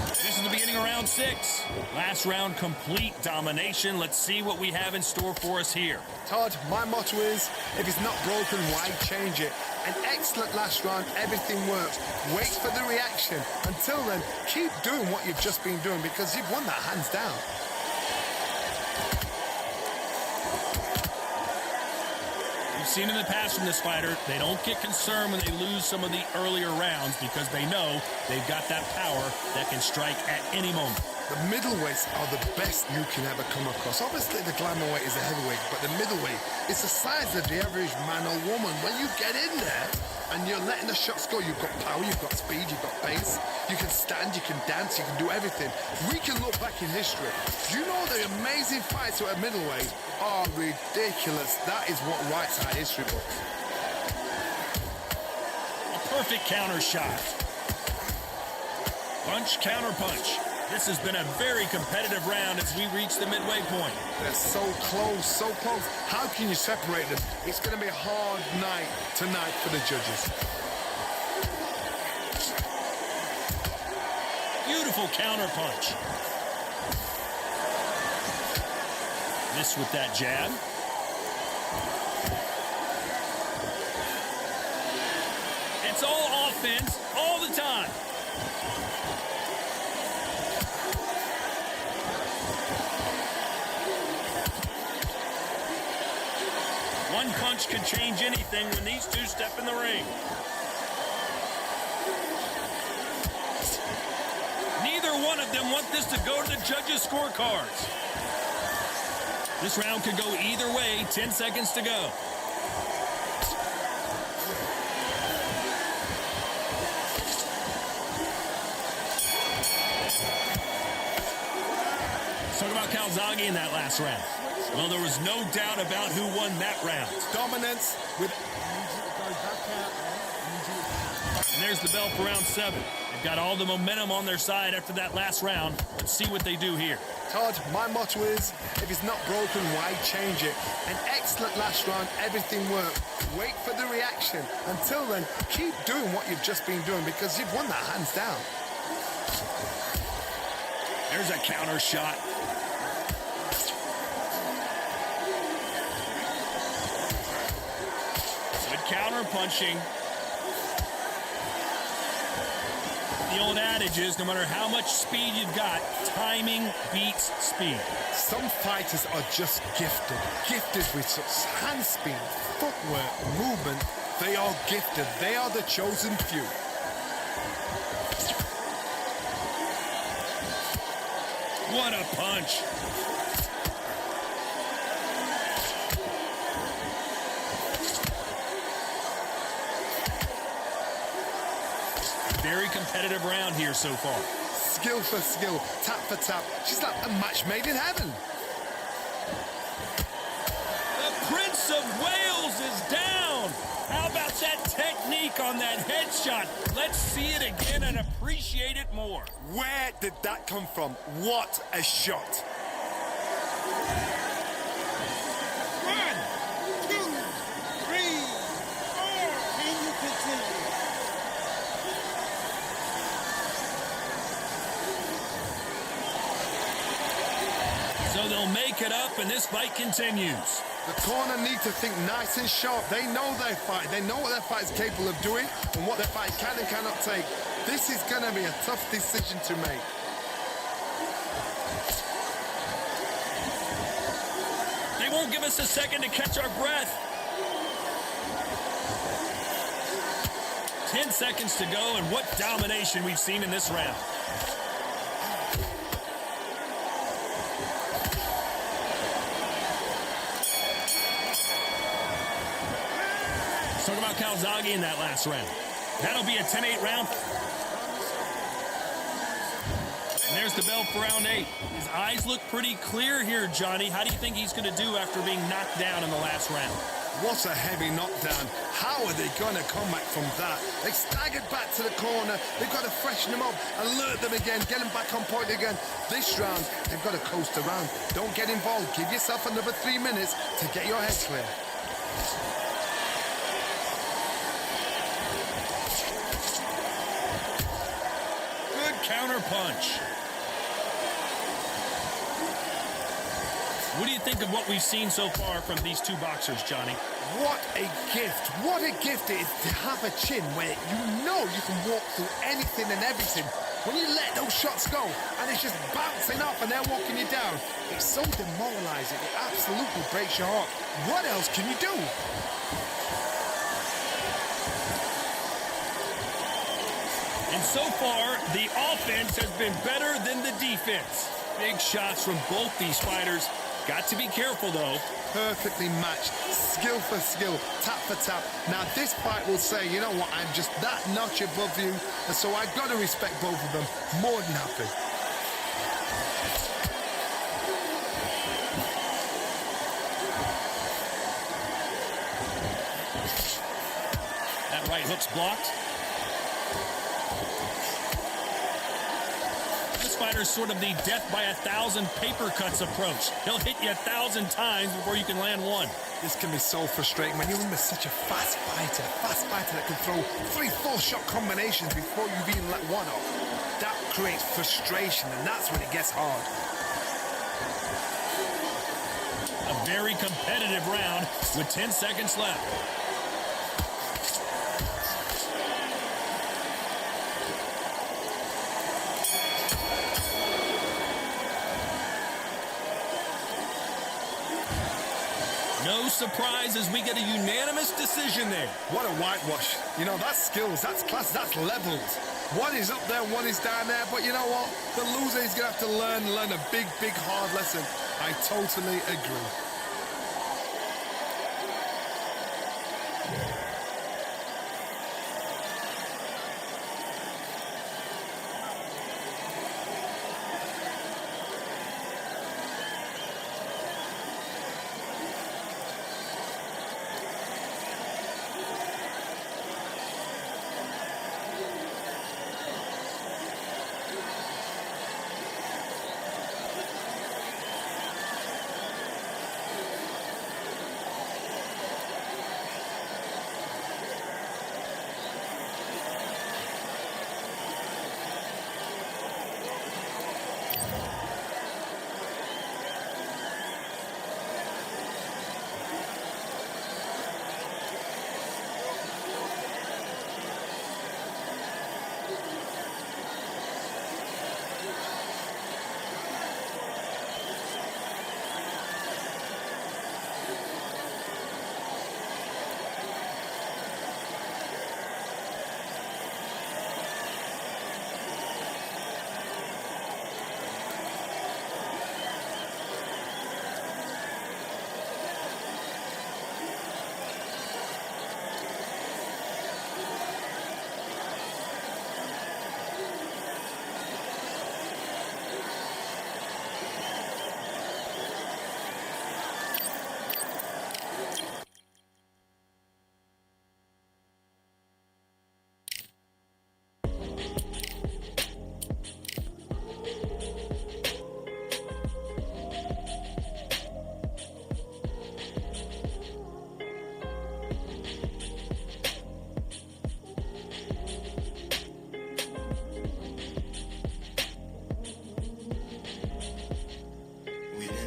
This is the beginning of round 6. Last round, complete domination. Let's see what we have in store for us here. Todd, my motto is, if it's not broken, why change it? An excellent last round, everything works. Wait for the reaction. Until then, keep doing what you've just been doing because you've won that hands down. We've seen in the past from this fighter, they don't get concerned when they lose some of the earlier rounds because they know they've got that power that can strike at any moment. The middleweights are the best you can ever come across. Obviously, the glamour weight is a heavyweight, but the middleweight is the size of the average man or woman. When you get in there and you're letting the shots go, you've got power, you've got speed, you've got pace. You can stand, you can dance, you can do everything. We can look back in history. Do you know the amazing fights at middleweight are ridiculous? That is what writes our history book. A perfect counter shot. Punch, counter punch. This has been a very competitive round as we reach the midway point. They're so close, so close. How can you separate them? It's going to be a hard night tonight for the judges. Beautiful counter punch. Miss with that jab. It's all offense all the time. One punch could change anything when these two step in the ring. Neither one of them want this to go to the judges' scorecards. This round could go either way, 10 seconds to go. Let's talk about Calzaghe in that last round. Well, there was no doubt about who won that round. Dominance with... And there's the bell for round 7. They've got all the momentum on their side after that last round. Let's see what they do here. Todd, my motto is, if it's not broken, why change it? An excellent last round, everything worked. Wait for the reaction. Until then, keep doing what you've just been doing because you've won that hands down. There's a counter shot. Counter punching. The old adage is no matter how much speed you've got, timing beats speed. Some fighters are just gifted. Gifted with such hand speed, footwork, movement. They are gifted. They are the chosen few. What a punch. Very competitive round here so far. Skill for skill, tap for tap. She's like a match made in heaven. The Prince of Wales is down. How about that technique on that headshot? Let's see it again and appreciate it more. Where did that come from? What a shot. 1, 2, 3, 4. Can you continue? So they'll make it up and this fight continues. The corner need to think nice and sharp. They know their fight. They know what their fight is capable of doing and what their fight can and cannot take. This is going to be a tough decision to make. They won't give us a second to catch our breath. 10 seconds to go, and what domination we've seen in this round. Let's talk about Calzaghe in that last round. That'll be a 10-8 round. And there's the bell for round 8. His eyes look pretty clear here, Johnny. How do you think he's going to do after being knocked down in the last round? What a heavy knockdown. How are they going to come back from that? They staggered back to the corner. They've got to freshen them up, alert them again, get them back on point again. This round, they've got to coast around. Don't get involved. Give yourself another 3 minutes to get your head clear. Good counter punch. What do you think of what we've seen so far from these two boxers, Johnny? What a gift. What a gift it is to have a chin where you know you can walk through anything and everything. When you let those shots go and it's just bouncing off and they're walking you down, it's so demoralizing. It absolutely breaks your heart. What else can you do? And so far, the offense has been better than the defense. Big shots from both these fighters. Got to be careful, though. Perfectly matched, skill for skill, tap for tap. Now this fight will say, you know what, I'm just that notch above you, and so I've got to respect both of them. More than happy. That right hook's blocked. This fighter's sort of the death by 1,000 paper cuts approach. He'll hit you 1,000 times before you can land one. This can be so frustrating when you're in with such a fast fighter that can throw 3-4 shot combinations before you've even let one off. That creates frustration, and that's when it gets hard. A very competitive round with 10 seconds left. No surprise as we get a unanimous decision there. What a whitewash. You know, that's skills, that's class, that's levels. One is up there, one is down there, but you know what? The loser is going to have to learn a big, hard lesson. I totally agree.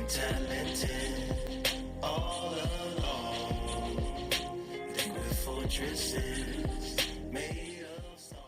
Talented all along. Think we're fortresses made of stone.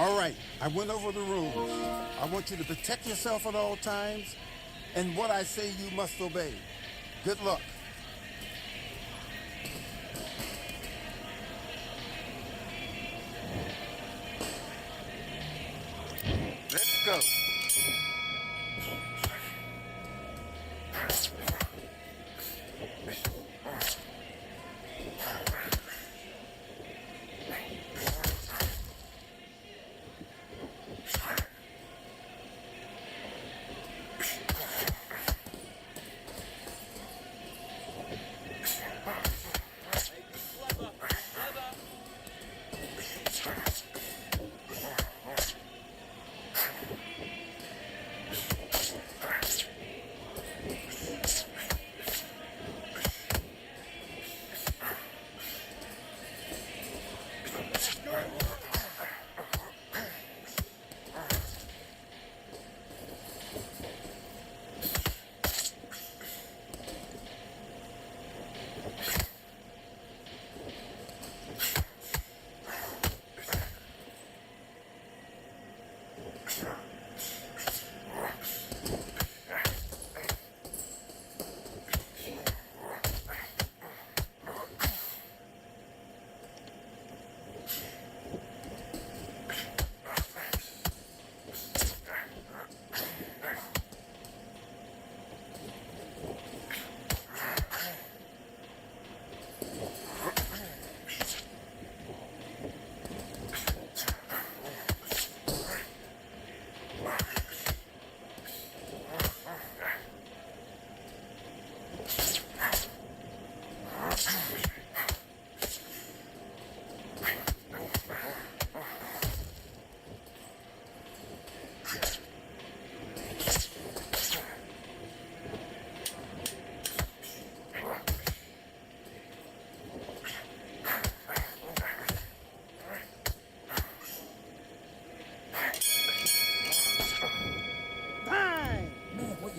All right, I went over the rules. I want you to protect yourself at all times, and what I say you must obey. Good luck. Let's go.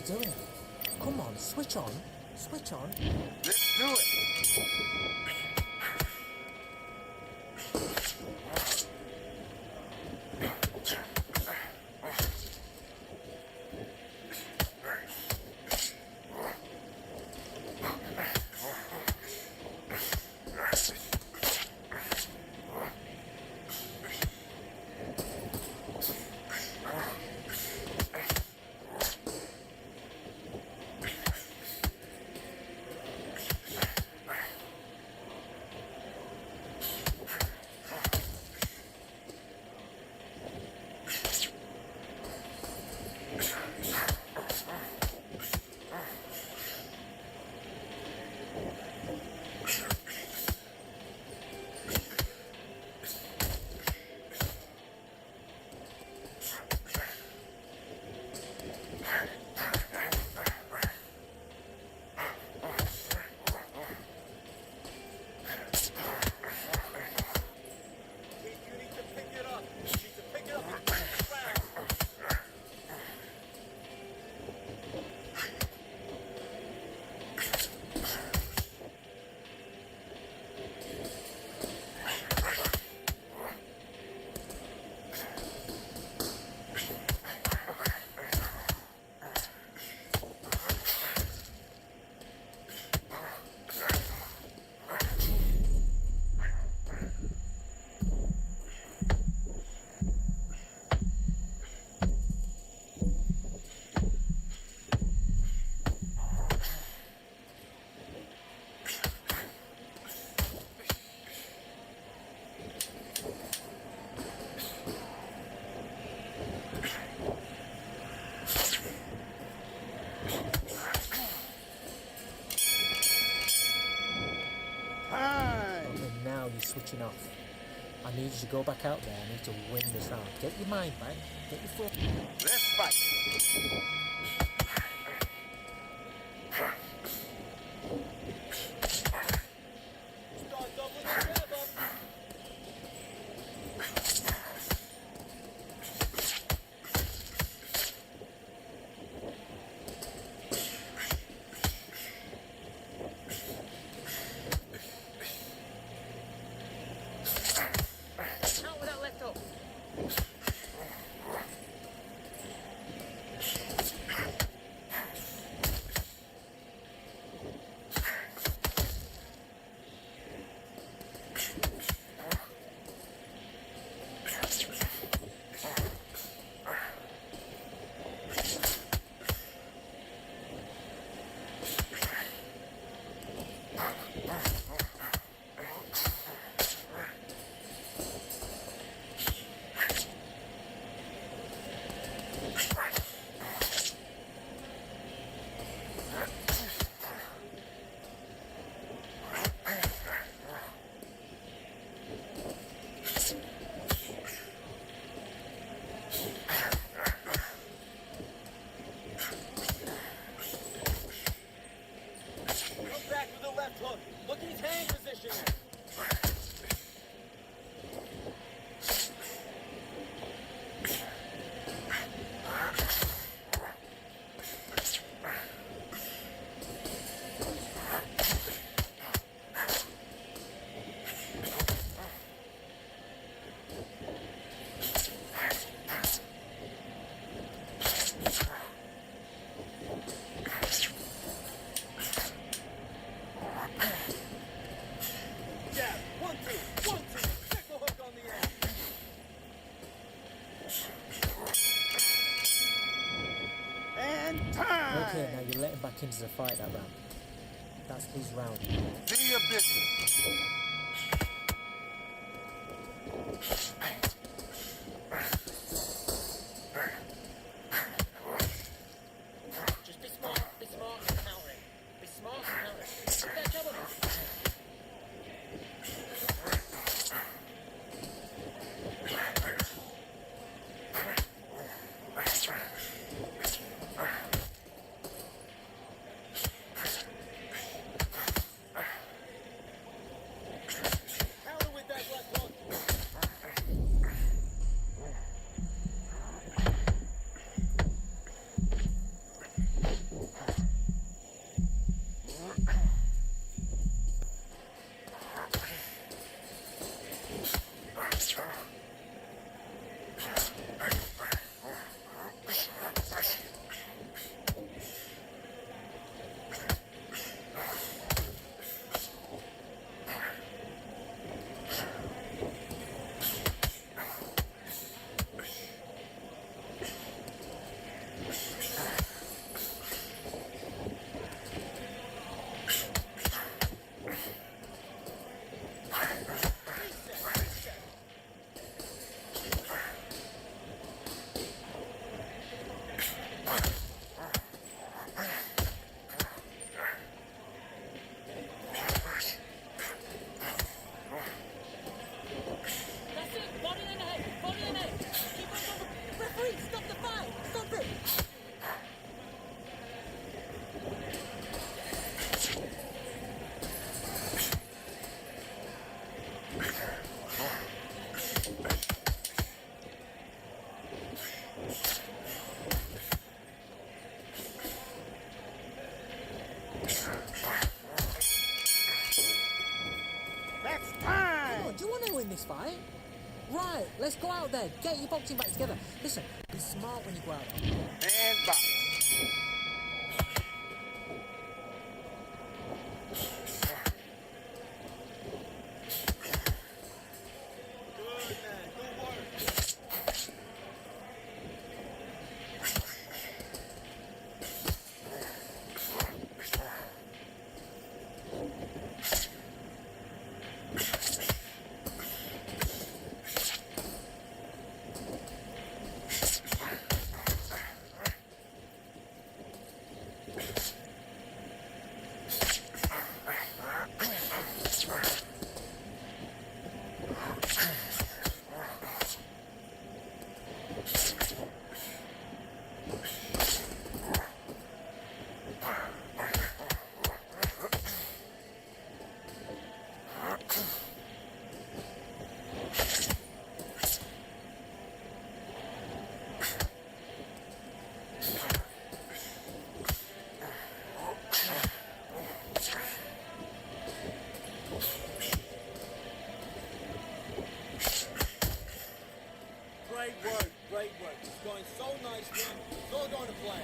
Doing? Come on, switch on. Switch on. Let's do it. Switching off. I need you to go back out there. I need to win this round. Get your mind back. Get your foot. Let's fight. Out with that left hook. Watkins to fight that round. That's his round. Do your business. Just be smart and counter it. Be smart and counter it. Get that jab on him. Counter with that left hook. That's it. Body in the head. Body in the head. Keep on top of referee, stop the fight. Stop it. That's time! Come on, do you want to win this fight? Right, let's go out there. Get your boxing back together. Listen, be smart when you go out there. And back. Great work, great work. It's going so nicely. It's all going to plan.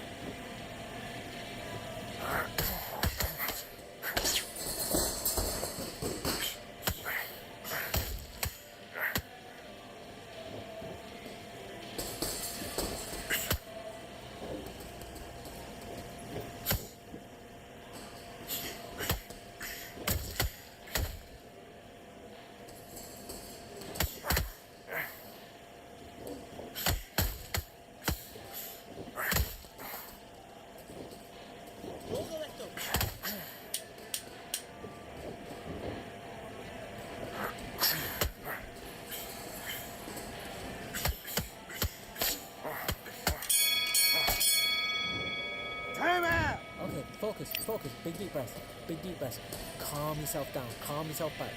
Time out! Okay, focus, focus. Big deep breath. Big deep breath. Calm yourself down. Calm yourself back.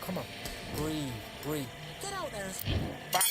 Come on. Breathe, breathe. Get out there. Back.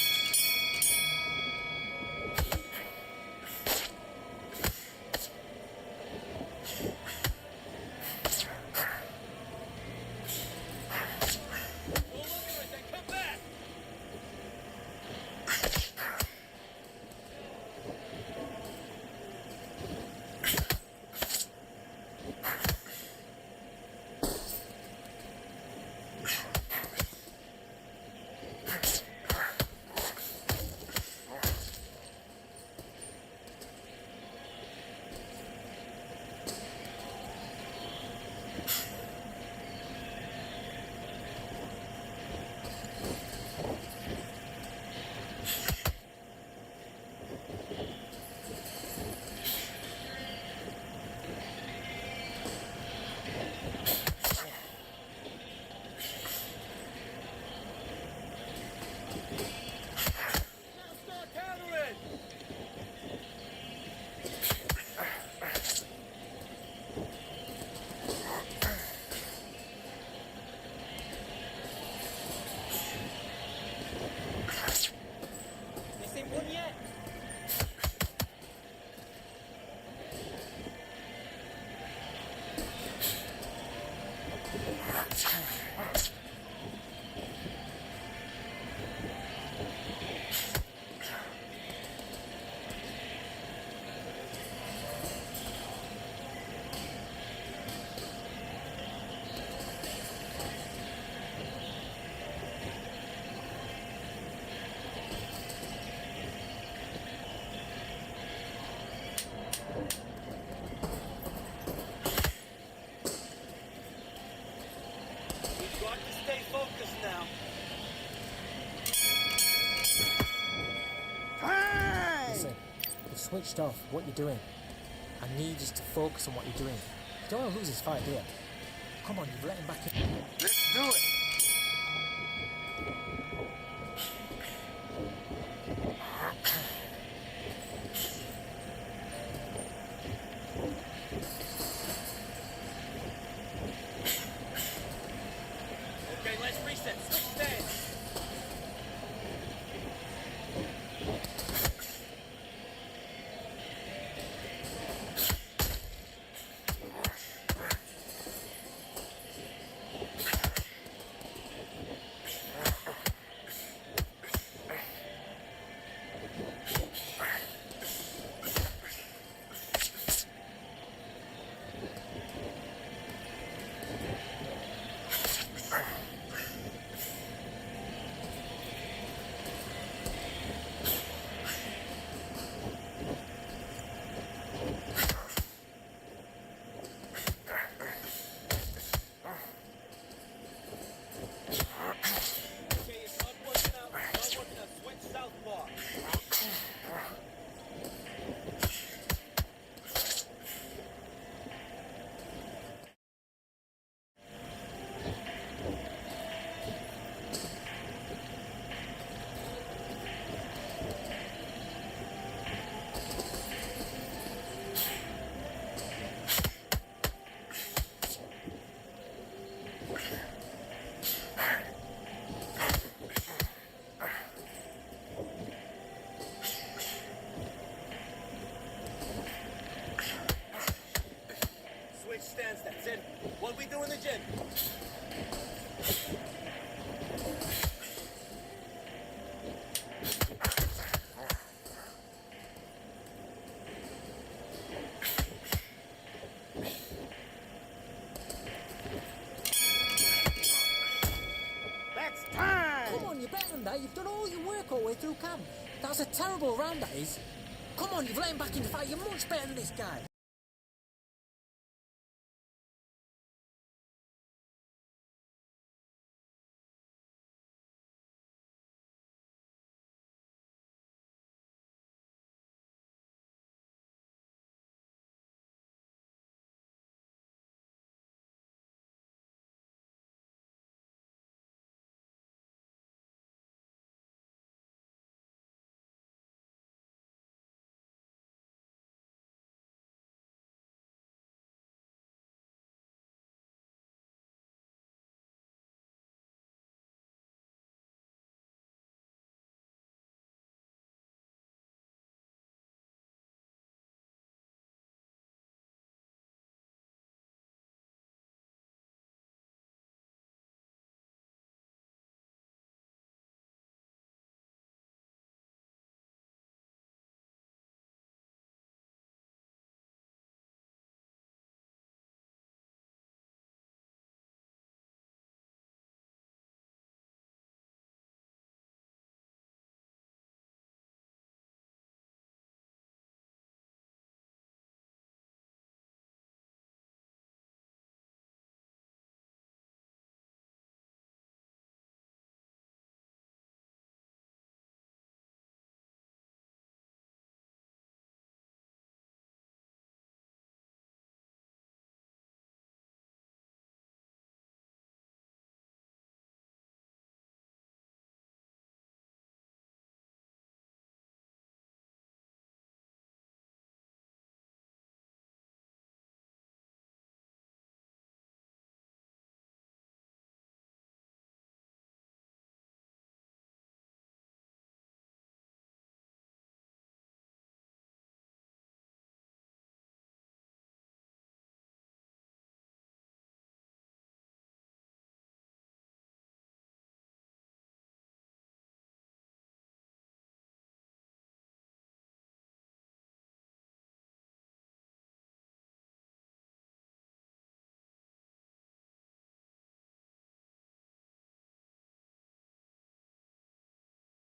switched off what you're doing. I need you to focus on what you're doing. You don't want to lose this fight, do you? Come on, you've let him back in. Let's do it. Okay, let's reset. Switch stance. Stance, that's it. What we do in the gym? That's time! Come on, you're better than that. You've done all your work all the way through camp. That was a terrible round, that is. Come on, you've let him back in the fight. You're much better than this guy.